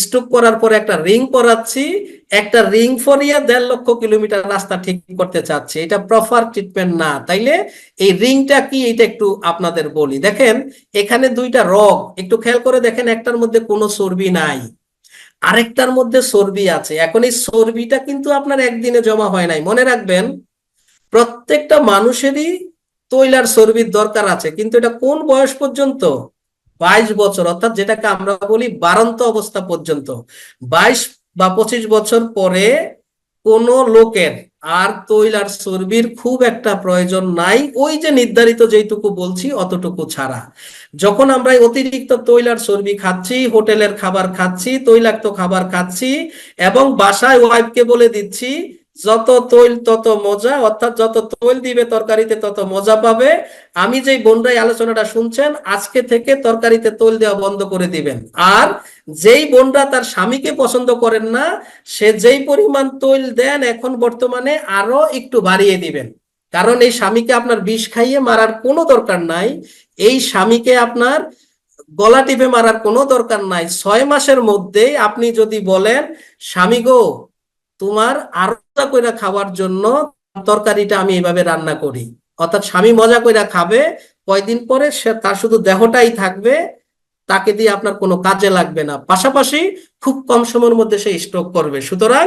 স্ট্রোক করার পরে একটা রিং পরাচ্ছি, একটা রিং পরিয়ে 1.5 লক্ষ কিলোমিটার রাস্তা ঠিক করতে চাচ্ছি। এটা প্রপার ট্রিটমেন্ট না। তাইলে এই রিংটা কি, এটা একটু আপনাদের বলি। দেখেন এখানে 2টা রগ, একটু খেয়াল করে দেখেন, একটার মধ্যে কোনো চর্বি নাই, আরেকটার মধ্যে চর্বি আছে। এখন এই চর্বিটা কিন্তু আপনার একদিনে জমা হয় নাই। মনে রাখবেন, প্রত্যেকটা মানুষেরই তৈলার চর্বির দরকার আছে, কিন্তু এটা কোন বয়স পর্যন্ত? 22 বছর, অর্থাৎ যেটাকে আমরা বলি বাড়ন্ত অবস্থা পর্যন্ত। 22 বা 25 বছর পরে কোন লোকের আর তৈলার চর্বির খুব একটা প্রয়োজন নাই, ওই যে নির্ধারিত যেটুকু বলছি অতটুকু ছাড়া। যখন আমরা অতিরিক্ত তৈলার চর্বি খাচ্ছি, হোটেলের খাবার খাচ্ছি, তৈলাক্ত খাবার খাচ্ছি, এবং বাসায় ওয়াইফকে বলে দিচ্ছি যত তৈল তত মজা, অর্থাৎ যত তৈল দিবে তরকারিতে তত মজা পাবে। আমি যেই বোনরাই আলোচনাটা শুনছেন, আজকে থেকে তরকারিতে তৈল দেওয়া বন্ধ করে দিবেন। আর যেই বোনরা তার স্বামীকে পছন্দ করেন না, সে যেই পরিমাণ তৈল দেন এখন বর্তমানে আরো একটু বাড়িয়ে দিবেন। কারণ এই স্বামীকে আপনার বিষ খাইয়ে মারার কোনো দরকার নাই, এই স্বামীকে আপনার গলা টিপে মারার কোনো দরকার নাই। 6 মাসের মধ্যে আপনি যদি বলেন, স্বামী গো, তোমার আরো মজা কইরা খাওয়ার জন্য তরকারিটা আমি এইভাবে রান্না করি, অর্থাৎ স্বামী মজা কইরা খাবে, কয়দিন পরে সে তার শুধু দেহটাই থাকবে, তাকে দিয়ে আপনার কোনো কাজে লাগবে না, পাশাপাশি খুব কম সময়ের মধ্যে সে স্ট্রোক করবে। সুতরাং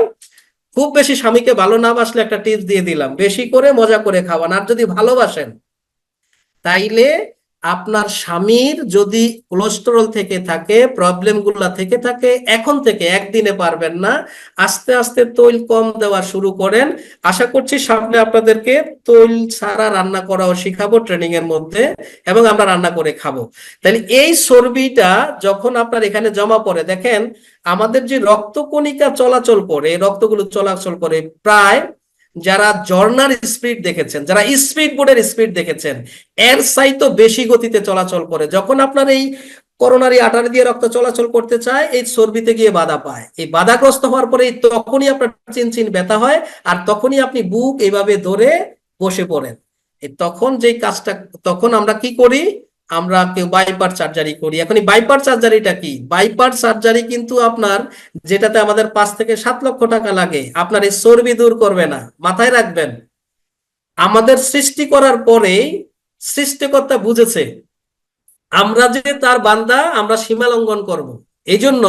খুব বেশি স্বামীকে ভালো না বাসলে একটা টিপস দিয়ে দিলাম, বেশি করে মজা করে খাওয়ান। আর যদি ভালোবাসেন তাইলে আপনার স্বামীর যদি কোলেস্টেরল থেকে থাকে, প্রবলেম গুলা থেকে থাকে, এখন থেকে একদিনে পারবেন না, আস্তে আস্তে তৈল কম দেওয়া শুরু করেন। আশা করছি সামনে আপনাদেরকে তৈল ছাড়া রান্না করাও শিখাবো ট্রেনিং এর মধ্যে, এবং আমরা রান্না করে খাবো। তাহলে এই চর্বিটা যখন আপনার এখানে জমা পড়ে, দেখেন আমাদের যে রক্তকণিকা চলাচল করে, রক্তগুলো চলাচল করে প্রায়, যারা ঝর্ণার স্পিড দেখেছেন, যারা স্পিড বোর্ডের স্পিড দেখেছেন, এর চাইতে বেশি গতিতে চলাচল করে। যখন আপনার এই করোনারি আর্টারি দিয়ে রক্ত চলাচল করতে চায়, এই চর্বিতে গিয়ে বাধা পায়। এই বাধাগ্রস্ত হওয়ার পরে তখনই আপনার চিনচিন ব্যথা হয়, আর তখনই আপনি বুক এইভাবে ধরে বসে পড়েন। তখন যে কাজটা, তখন আমরা কি করি, আমরা কেউ বাইপার সার্জারি করি। এখন এই বাইপার সার্জারিটা কি? বাইপার সার্জারি কিন্তু আপনার, যেটাতে আমাদের 5 থেকে 7 লক্ষ টাকা লাগে, আপনার এই চর্বি দূর করবে না। মাথায় রাখবেন, আমাদের সৃষ্টি করার পরেই সৃষ্টিকর্তা বুঝেছে আমরা যে তার বান্দা, আমরা সীমা লঙ্ঘন করব। এই জন্য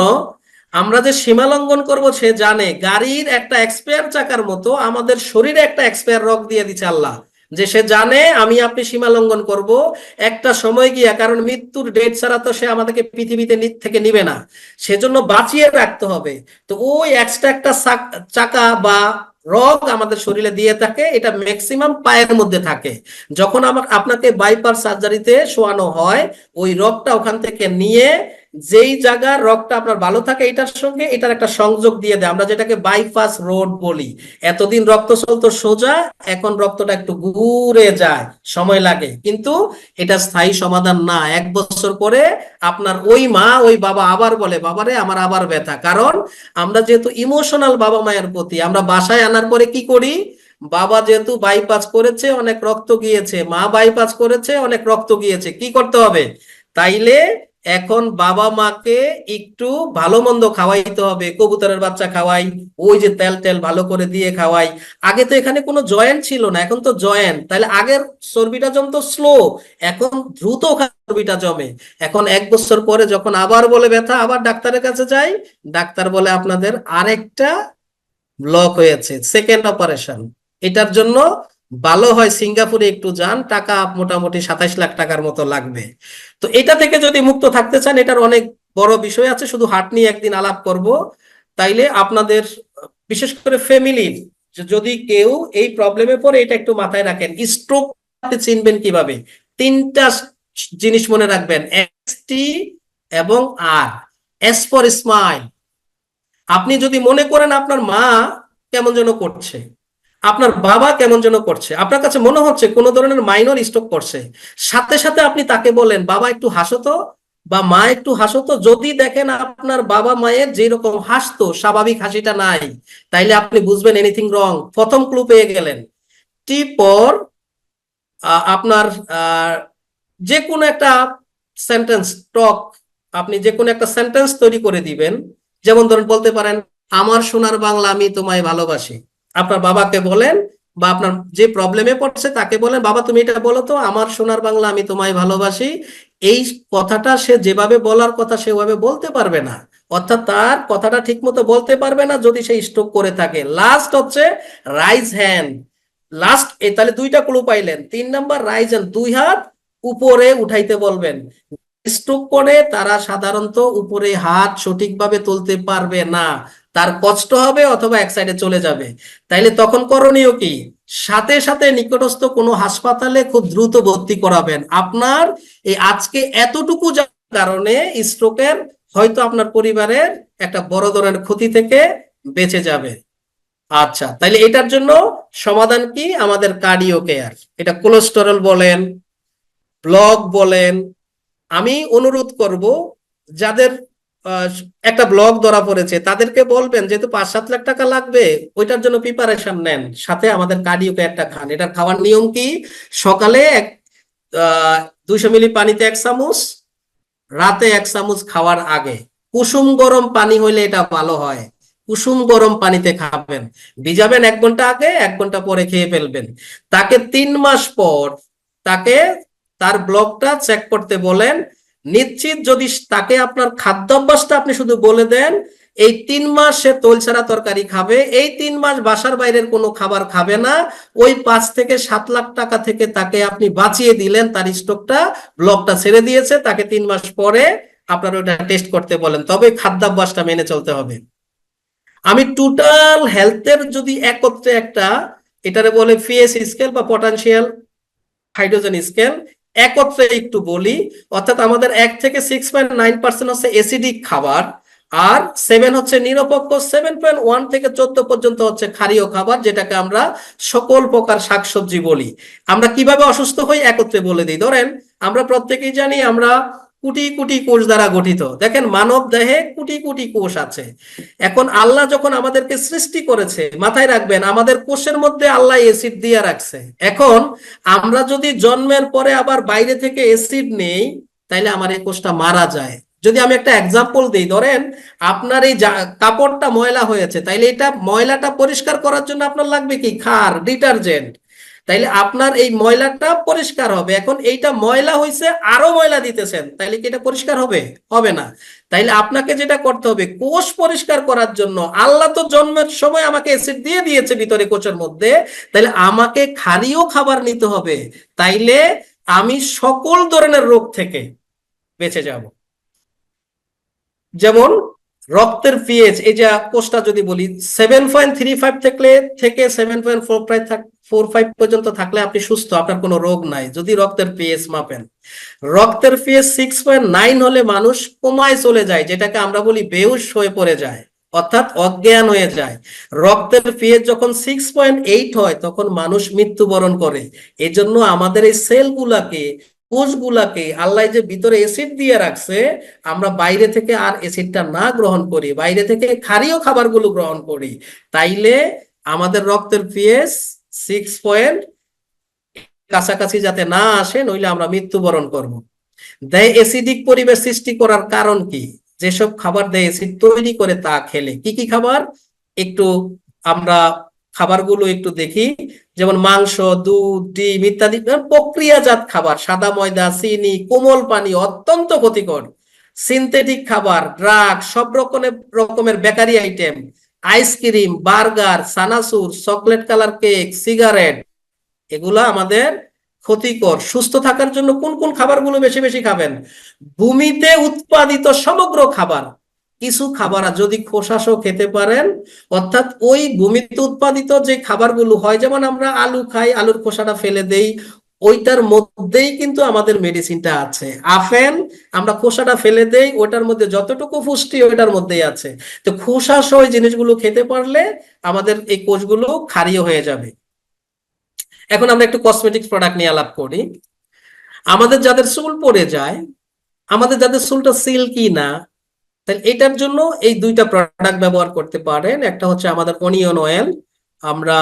আমরা যে সীমা লঙ্ঘন করব, সে জানে। গাড়ির একটা এক্সপায়ার চাকার মতো আমাদের শরীরে একটা এক্সপায়ার রক দিয়ে দিচ্ছে আল্লাহ, যে সে জানে আমি আপনি সীমা লঙ্ঘন করব একটা সময় গিয়া, কারণ মৃত্যুর ডেট ছাড়া তো সে আমাদেরকে পৃথিবীতে থেকে নিবে না, সেজন্য বাঁচিয়ে রাখতে হবে। তো ওই এক্সট্রা একটা চাকা বা রগ আমাদের শরীরে দিয়ে থাকে, এটা ম্যাক্সিমাম পায়ের মধ্যে থাকে। যখন আপনাকে বাইপাস সার্জারিতে শোয়ানো হয়, ওই রগটা ওখান থেকে নিয়ে যেই জায়গার রগটা আপনার ভালো থাকে এটার সঙ্গে এটার একটা সংযোগ দিয়ে দেয়, আমরা যেটাকে বাইপাস রোড বলি। এতদিন রক্ত চলতো সোজা, এখন রক্তটা একটু ঘুরে যায়, সময় লাগে, কিন্তু এটা স্থায়ী সমাধান না। 1 বছর পরে আপনার ওই মা ওই বাবা আবার বলে, বাবারে আমার আবার ব্যথা। কারণ আমরা যেহেতু ইমোশনাল বাবা মায়ের প্রতি, আমরা বাসায় আনার পরে কি করি, বাবা যেহেতু বাইপাস করেছে অনেক রক্ত গিয়েছে, মা বাইপাস করেছে অনেক রক্ত গিয়েছে, কি করতে হবে? তাইলে এখন বাবা মাকে একটু ভালো মন্দ খাওয়াইতে হবে। কবুতরের বাচ্চা খাওয়াই, ওই যে তেল টেল ভালো করে দিয়ে খাওয়াই। আগে তো এখানে কোনো জয়েন্ট ছিল না, এখন তো জয়েন্ট। তাহলে আগের চর্বিটা জমতো স্লো, এখন দ্রুত চর্বিটা জমে। এখন 1 বছর পরে যখন আবার বলে ব্যথা, আবার ডাক্তারের কাছে যাই, ডাক্তার বলে আপনাদের আরেকটা ব্লক হয়েছে, সেকেন্ড অপারেশন। এটার জন্য ভালো হয় সিঙ্গাপুরে একটু যান, টাকা মোটামুটি 27 লাখ টাকার মতো লাগবে। তো এটা থেকে যদি মুক্ত থাকতে চান, এটার অনেক বড় বিষয় আছে, শুধু হার্ট নিয়ে একদিন আলাপ করব। তাইলে আপনাদের বিশেষ করে ফ্যামিলির যদি কেউ এই প্রবলেমে পড়ে, এটা একটু মাথায় রাখেন। স্ট্রোক আপনি চিনবেন কিভাবে? 3টা জিনিস মনে রাখবেন, এসটি এবং আর। S for smile. আপনি যদি মনে করেন আপনার মা কেমন যেন করছে, আপনার বাবা কেমন যেন করছে, আপনার কাছে মনে হচ্ছে কোনো ধরনের মাইনর স্ট্রোক করছে, সাথে সাথে আপনি তাকে বলেন বাবা একটু হাসো তো, বা মা একটু হাসো তো। যদি দেখেন আপনার বাবা মায়ের যেরকম হাসতো স্বাভাবিক হাসিটা নাই, তাইলে আপনি বুঝবেন এনিথিং রং। প্রথম ক্লু পেয়ে গেলেন। টি পর আপনার যে কোনো একটা সেন্টেন্স, টক, আপনি যে কোনো একটা সেন্টেন্স তৈরি করে দিবেন। যেমন ধরুন বলতে পারেন, আমার সোনার বাংলা আমি তোমায় ভালোবাসি। আপনার বাবাকে বলেন, বা আপনার যে প্রবলেমে পড়ছে তাকে বলেন, বাবা তুমি এটা বলো তো, আমার সোনার বাংলা আমি তোমায় ভালোবাসি। এই কথাটা সে যেভাবে বলার কথা সেভাবে বলতে পারবে না, অর্থাৎ তার কথাটা ঠিক মতো বলতে পারবে না যদি সে স্ট্রোক করে থাকে। লাস্ট হচ্ছে রাইজ হ্যান্ড। লাস্ট তাহলে 2টা ক্লু পাইলেন। 3 নাম্বার রাইজ হ্যান্ড, 2 হাত উপরে উঠাইতে বলবেন। স্ট্রোক করে তারা সাধারণত উপরে হাত সঠিকভাবে তুলতে পারবে না, তার কষ্ট হবে অথবা এক সাইডে চলে যাবে। তাইলে তখন করণীয় কি? সাথে সাথে নিকটস্থ কোনো হাসপাতালে খুব দ্রুত ভর্তি করাবেন। আপনার এই আজকে এতটুকু কারণে স্ট্রোকের হয়তো আপনার পরিবারের একটা বড় ধরনের ক্ষতি থেকে বেঁচে যাবে। আচ্ছা, তাইলে এটার জন্য সমাধান কি? আমাদের কার্ডিও কেয়ার। এটা কোলেস্টেরল বলেন, ব্লক বলেন। আমি অনুরোধ করব যাদের আহ, একটা ব্লক ধরা পড়েছে তাদেরকে বলবেন, যেহেতু 5-7 লাখ টাকা লাগবে, ওইটার জন্য প্রিপারেশন নেন, সাথে আমাদের কার্ডিও কেয়ারটা খান। এটা খাওয়ার নিয়ম কি? সকালে 200 মিলি পানিতে 1 চামচ, রাতে 1 চামচ খাওয়ার আগে। কুসুম গরম পানি হইলে এটা ভালো হয়, কুসুম গরম পানিতে খাবেন। ভিজাবেন 1 ঘন্টা আগে, 1 ঘন্টা পরে খেয়ে ফেলবেন। তাকে 3 মাস পর তাকে তার ব্লকটা চেক করতে বলেন। নিশ্চিত যদি তাকে আপনার খাদ্যাভ্যাসটা আপনি শুধু বলে দেন, এই 3 মাস সে তেল ছাড়া তরকারি খাবে, এই 3 মাস বাসার বাইরের কোনো খাবার খাবে না, ওই 5 থেকে 7 লাখ টাকা থেকে তাকে আপনি বাঁচিয়ে দিলেন, তার স্টকটা ব্লকটা ছেড়ে দিয়েছে, তাকে 3 মাস পরে আপনার ওটা টেস্ট করতে বলেন, তবে খাদ্যাভ্যাসটা মেনে চলতে হবে। আমি টোটাল হেলথের যদি একত্রে একটা, এটারে বলে পিএইচ স্কেল বা পটেনশিয়াল হাইড্রোজেন স্কেল, একত্রে একটু বলি। অর্থাৎ আমাদের 1 থেকে 6.9% হচ্ছে অ্যাসিডিক খাবার, আর 7 হচ্ছে নিরপেক্ষ, 7.1 থেকে 14 পর্যন্ত হচ্ছে ক্ষারীয় খাবার, যেটাকে আমরা সকল প্রকার শাকসবজি বলি। আমরা কিভাবে অসুস্থ হই একত্রে বলে দিই। ধরেন আমরা প্রত্যেকেই জানি আমরা কোটি কোটি কোষ দ্বারা গঠিত। দেখেন মানব দেহে কোটি কোটি কোষ আছে। এখন আল্লাহ যখন আমাদেরকে সৃষ্টি করেছে, মাথায় রাখবেন আমাদের কোষের মধ্যে আল্লাহ অ্যাসিড দিয়ে রাখছে। এখন আমরা যদি জন্মের পরে আবার বাইরে থেকে অ্যাসিড নেই, তাইলে আমার এই কোষটা মারা যায়। যদি আমি একটা এক্সাম্পল দিই, ধরেন আপনার এই কাপড়টা ময়লা হয়েছে, তাইলে এটা ময়লাটা পরিষ্কার করার জন্য আপনার লাগবে কি? ক্ষার, ডিটারজেন্ট। তাইলে আপনার এই ময়লাটা পরিষ্কার হবে। এখন এইটা ময়লা হয়েছে, আরো ময়লা দিতেছেন, তাইলে কি এটা পরিষ্কার হবে? হবে না। তাইলে আপনাকে যেটা করতে হবে, কোষ পরিষ্কার করার জন্য আল্লাহ তো জন্মের সময় আমাকে অ্যাসিড দিয়ে দিয়েছে ভিতরে কোষের মধ্যে, তাইলে আমাকে ক্ষারীয় খাবার নিতে হবে। তাইলে আমি সকল ধরনের রোগ থেকে বেঁচে যাব। যেমন রক্তের পিএইচ, এই যে কোষটা যদি বলি 7.35 থেকে 7.45 পর্যন্ত থাকলে আপনি সুস্থ, আপনার কোনো রোগ নাই যদি রক্তের পিএইচ মাপেন। রক্তের পিএইচ 6.9 হলে মানুষ কোমায় চলে যায়, যেটাকে আমরা বলি বেহুশ হয়ে পড়ে যায়, অর্থাৎ অজ্ঞান হয়ে যায়। রক্তের পিএইচ যখন 6.8 হয় তখন মানুষ মৃত্যুবরণ করে। এই জন্য আমাদের এই সেলগুলাকে, কোষগুলাকে আল্লাহ যে ভিতরে অ্যাসিড দিয়ে রাখছে, আমরা বাইরে থেকে আর অ্যাসিডটা না গ্রহণ করি, বাইরে থেকে ক্ষারীয় খাবারগুলো গ্রহণ করি, তাইলে আমাদের রক্তের পিএইচ 6 কাছাকাছি যাতে না আসে, নইলে আমরা মৃত্যুবরণ করব। দেহে অ্যাসিডিক পরিবেশ সৃষ্টি করার কারণ কি? যেসব খাবার দেহে অ্যাসিড তৈরি করে তা খেলে। কি কি খাবার একটু আমরা খাবারগুলো একটু দেখি। যেমন মাংস, দুধ, ডিম ইত্যাদি প্রক্রিয়াজাত খাবার, সাদা ময়দা, চিনি, কোমল পানি অত্যন্ত ক্ষতিকর। সিনথেটিক খাবার, ড্রাগ, সব রকমের বেকারি আইটেম, আইসক্রিম, বার্গার, সানাসুর, চকলেট কালার কেক, সিগারেট, এগুলা আমাদের ক্ষতিকর। সুস্থ থাকার জন্য কোন কোন খাবারগুলো বেশি বেশি খাবেন? ভূমিতে উৎপাদিত সমগ্র খাবার। কিছু খাবার যদি খোসা সহ খেতে পারেন, অর্থাৎ ওই ভূমিতে উৎপাদিত যে খাবারগুলো হয়, যেমন আমরা আলু খাই, আলুর খোসাটা ফেলে দেই, ওইটার মধ্যেই কিন্তু আমাদের মেডিসিনটা আছে। আপেল আমরা খোসাটা ফেলে দেই, ওটার মধ্যে যতটুকু পুষ্টি ওইটার মধ্যেই আছে। তো খোসা সহ জিনিসগুলো খেতে পারলে আমাদের এই কোষগুলো ক্ষারীয় হয়ে যাবে। এখন আমরা একটু কসমেটিক্স প্রোডাক্ট নিয়ে আলাপ করি। আমাদের যাদের চুল পড়ে যায়, আমাদের যাদের চুলটা সিল্কি না, তাহলে এটার জন্য এই দুইটা প্রোডাক্ট ব্যবহার করতে পারেন। একটা হচ্ছে আমাদের অনিয়ন অয়েল। আমরা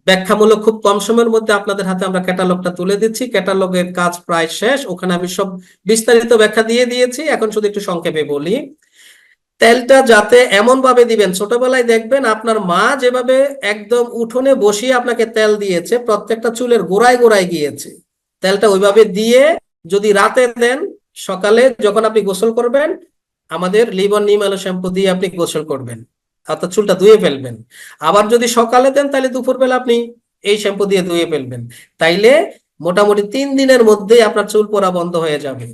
ব্যাখ্যামূলক খুব কম সময়ের মধ্যে আপনাদের হাতে আমরা ক্যাটালগটা তুলে দিচ্ছি। ক্যাটালগের কাজ প্রায় শেষ, ওখানে আমি সব বিস্তারিত ব্যাখ্যা দিয়ে দিয়েছি। এখন শুধু একটু সংক্ষেপে বলি। তেলটা যাতে এমন ভাবে দিবেন, ছোটবেলায় দেখবেন আপনার মা যেভাবে একদম উঠোনে বসিয়ে আপনাকে তেল দিয়েছে, প্রত্যেকটা চুলের গোড়ায় গোড়ায় গিয়েছে। তেলটা ওইভাবে দিয়ে যদি রাতে দেন, সকালে যখন আপনি গোসল করবেন আমাদের লিভন নিম আলো শ্যাম্পু দিয়ে আপনি গোসল করবেন, অর্থাৎ চুলটা ধুয়ে ফেলবেন। আবার যদি সকালে দেন তাহলে দুপুরবেলা আপনি এই শ্যাম্পু দিয়ে ধুয়ে ফেলবেন। তাইলে মোটামুটি 3 দিনের মধ্যেই আপনার চুল পড়া বন্ধ হয়ে যাবে।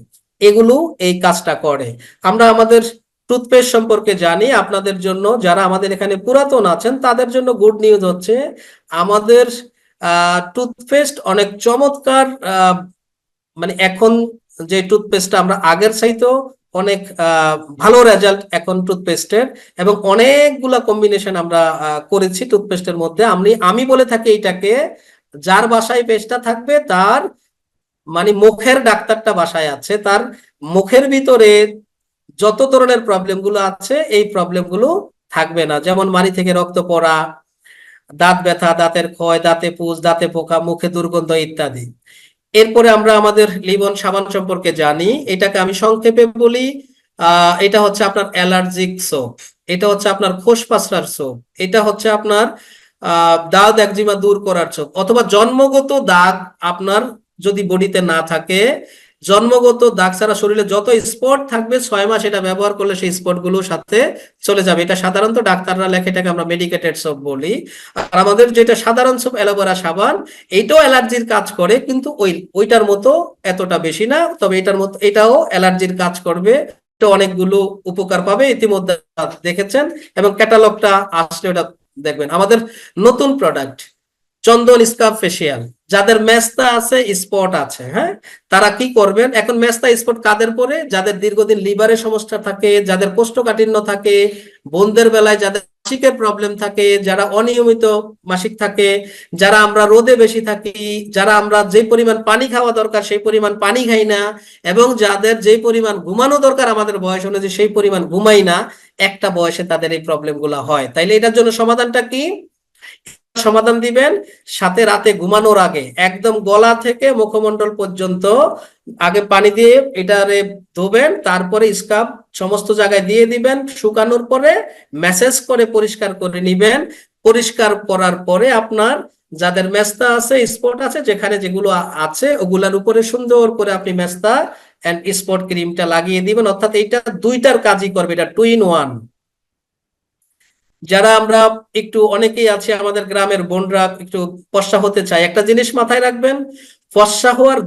এগুলো এই কাজটা করে। আমরা আমাদের টুথপেস্ট সম্পর্কে জানি। আপনাদের জন্য যারা আমাদের এখানে পুরাতন আছেন তাদের জন্য গুড নিউজ হচ্ছে, আমাদের টুথপেস্ট অনেক চমৎকার। মানে এখন যে টুথপেস্টটা আমরা আগের চাইতেও অনেক ভালো রেজাল্ট এখন টুথপেস্টের, এবং অনেকগুলা কম্বিনেশন আমরা করেছি টুথপেস্টের মধ্যে। আমি বলে থাকি এটাকে, যার বাসায় পেস্টটা থাকবে তার মানে মুখের ডাক্তারটা বাসায় আছে, তার মুখের ভিতরে যত ধরনের প্রবলেম গুলো আছে এই প্রবলেম গুলো থাকবে না। যেমন মাড়ি থেকে রক্ত পড়া, দাঁত ব্যথা, দাঁতের ক্ষয়, দাঁতে পুজ, দাঁতে পোকা, মুখে দুর্গন্ধ ইত্যাদি। এরপরে আমরা আমাদের লিভন সাবান সম্পর্কে জানি। এটাকে আমি সংক্ষেপে বলি, এটা হচ্ছে আপনার অ্যালার্জিক সোপ, এটা হচ্ছে আপনার খোসপাসরার সোপ, এটা হচ্ছে আপনার দাগ একজিমা দূর করার সোপ, অথবা জন্মগত দাগ আপনার যদি বডিতে না থাকে, জন্মগত দাগ ছাড়া শরীরে যত স্পট থাকবে 6 মাস এটা ব্যবহার করলে সেই স্পট গুলোর সাথে চলে যাবে। এটা সাধারণত ডাক্তাররা লেখে, এটাকে আমরা মেডিকেটেড সোপ বলি। আর আমাদের যেটা সাধারণ সোপ অ্যালোভেরা সাবান, এইটাও অ্যালার্জির কাজ করে, কিন্তু ওইটার মতো এতটা বেশি না, তবে এটার মতো এটাও অ্যালার্জির কাজ করবে। এটা অনেকগুলো উপকার পাবে, ইতিমধ্যে দেখেছেন, এবং ক্যাটালগটা আসলে ওটা দেখবেন। আমাদের নতুন প্রোডাক্ট চন্দন স্কাব ফেসিয়াল, যাদের মেস্তা আছে, স্পট আছে, হ্যাঁ, তারা কি করবেন এখন? মেস্তা স্পট কাদের পরে? যাদের দীর্ঘদিন লিভারের সমস্যা থাকে, যাদের কোষ্ঠকাঠিন্য থাকে, বোনদের বেলায় যাদের মাসিকের প্রবলেম থাকে, যারা অনিয়মিত মাসিক থাকে, যারা আমরা রোদে বেশি থাকি, যারা আমরা যে পরিমাণ পানি খাওয়া দরকার সেই পরিমাণ পানি খাই না, এবং যাদের যে পরিমাণ ঘুমানো দরকার আমাদের বয়স অনুযায়ী সেই পরিমাণ ঘুমাই না, একটা বয়সে তাদের এই প্রবলেম গুলা হয়। তাইলে এটার জন্য সমাধানটা কি? সমাধান দিবেন, সাথে রাতে ঘুমানোর আগে একদম গলা থেকে মুখমণ্ডল পর্যন্ত আগে পানি দিয়ে এটারে ধোবেন, তারপরে স্কাব সমস্ত জায়গায় দিয়ে দিবেন, শুকানোর পরে ম্যাসেজ করে পরিষ্কার করে নিবেন। পরিষ্কার করার পরে আপনার যাদের মেস্তা আছে, স্পট আছে, যেখানে যেগুলো আছে ওগুলার উপরে সুন্দর করে আপনি মেস্তা এন্ড স্পট ক্রিমটা লাগিয়ে দিবেন। অর্থাৎ এইটা দুইটার কাজই করবে, এটা 2 in 1। যারা আমরা একটু অনেকেই আছে আমাদের গ্রামের বোনরা একটু ফর্সা হতে চায়, একটা জিনিস মাথায় রাখবেন,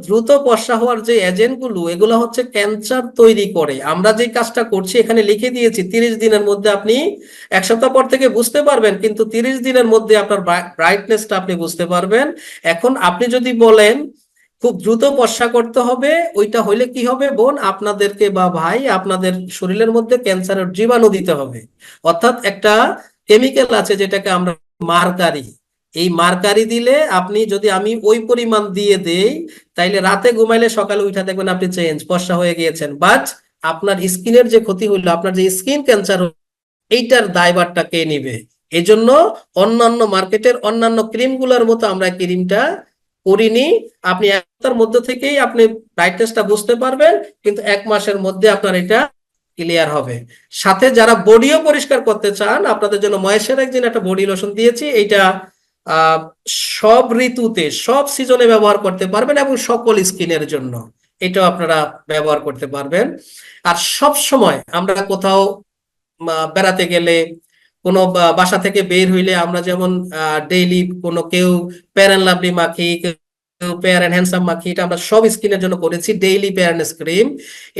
দ্রুত ফর্সা হওয়ার যে এজেন্ট গুলো, এগুলো হচ্ছে ক্যান্সার তৈরি করে। আমরা যে কাজটা করছি এখানে লিখে দিয়েছি 30 দিনের মধ্যে আপনি, 1 সপ্তাহ পর থেকে বুঝতে পারবেন, কিন্তু 30 দিনের মধ্যে আপনার ব্রাইটনেসটা আপনি বুঝতে পারবেন। এখন আপনি যদি বলেন খুব দ্রুত ফর্সা করতে হবে, ওইটা হইলে কি হবে বোন, আপনাদেরকে বা ভাই, আপনাদের শরীরের মধ্যে ক্যান্সারের জীবাণু দিতে হবে। অর্থাৎ একটা কেমিক্যাল আছে যেটাকে আমরা মার্কারি, এই মার্কারি দিলে আপনি যদি আমি ওই পরিমাণ দিয়ে দেই, তাইলে রাতে ঘুমাইলে সকালে উঠে দেখবেন আপনি চেঞ্জ, ফর্সা হয়ে গিয়েছেন। বাট আপনার স্কিনের যে ক্ষতি হইলো, আপনার যে স্কিন ক্যান্সার, এইটার দায়ভারটা কে নিবে? এজন্য অন্যান্য মার্কেটের অন্যান্য ক্রিম গুলোর মতো আমরা ক্রিমটা করিনি। আপনি 1 সপ্তাহের মধ্যে থেকেই আপনি ব্রাইটনেসটা বুঝতে পারবেন, কিন্তু 1 মাসের মধ্যে আপনার এটা ক্লিয়ার হবে। সাথে যারা বডিও পরিষ্কার করতে চান, আপনাদের জন্য ময়েশ্চারাইজিং একটা বডি লোশন দিয়েছি। এইটা আহ সব ঋতুতে, সব সিজনে ব্যবহার করতে পারবেন এবং সকল স্কিনের জন্য এটাও আপনারা ব্যবহার করতে পারবেন। আর সব সময় আমরা কোথাও বেড়াতে গেলে, কোনো বাসা থেকে বের হইলে, আমরা যেমন ডেইলি কোনো কেউ ফেয়ার অ্যান্ড লাভলি মাখি, কেউ ফেয়ার অ্যান্ড হ্যান্ডসাম মাখি, এটা আমরা সব স্কিনের জন্য করেছি ডেইলি ফেয়ারনেস ক্রিম।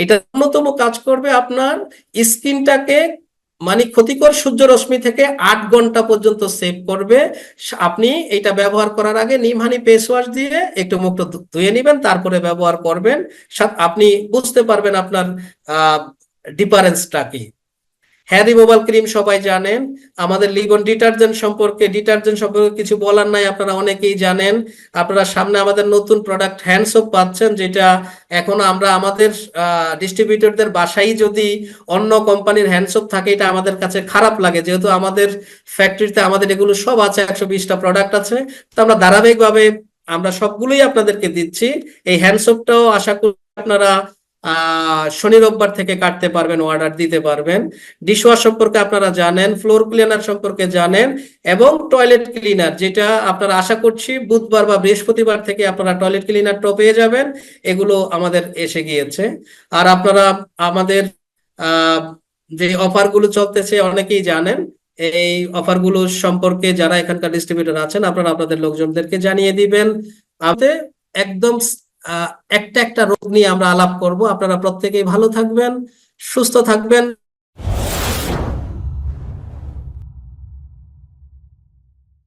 এটা অন্যতম কাজ করবে আপনার স্কিনটাকে, মানে ক্ষতিকর সূর্য রশ্মি থেকে 8 ঘন্টা পর্যন্ত সেভ করবে। আপনি এটা ব্যবহার করার আগে নিমহানি ফেস ওয়াশ দিয়ে একটু মুখটা ধুয়ে নেবেন, তারপরে ব্যবহার করবেন। আপনি বুঝতে পারবেন আপনার ডিফারেন্সটা কি। হেয়ার রিমুভাল ক্রিম সবাই জানেন। আমাদের লিগন ডিটারজেন্ট সম্পর্কে কিছু বলার নাই, আপনারা অনেকেই জানেন। আপনারা সামনে আমাদের নতুন প্রোডাক্ট হ্যান্ড সোপ পাচ্ছেন, যেটা এখন আমরা আমাদের ডিস্ট্রিবিউটরদের বাসায় যদি অন্য কোম্পানির হ্যান্ড সোপ থাকে, এটা আমাদের কাছে খারাপ লাগে, যেহেতু আমাদের ফ্যাক্টরিতে আমাদের এগুলো সব আছে, 120টা প্রোডাক্ট আছে। তো আমরা ধারাবাহিকভাবে আমরা সবগুলোই আপনাদেরকে দিচ্ছি। এই হ্যান্ড সোপটাও আশা করি আপনারা শনি রোববার থেকে কাটতে পারবেন, অর্ডার দিতে পারবেন। ডিশওয়াশ সম্পর্কে আপনারা জানেন, ফ্লোর ক্লিনার সম্পর্কে জানেন, এবং টয়লেট ক্লিনার, যেটা আপনারা আশা করছি বুধবার বা বৃহস্পতিবার থেকে আপনারা টয়লেট ক্লিনারটাও পেয়ে যাবেন। এগুলো আমাদের এসে গিয়েছে। আর আপনারা আমাদের আহ যে অফার গুলো চলতেছে অনেকেই জানেন। এই অফার গুলো সম্পর্কে যারা এখানকার ডিস্ট্রিবিউটর আছেন, আপনারা আপনাদের লোকজনদেরকে জানিয়ে দিবেন। আমাদের একদম একটা একটা রোগ নিয়ে আমরা আলাপ করব। আপনারা প্রত্যেকেই ভালো থাকবেন, সুস্থ থাকবেন।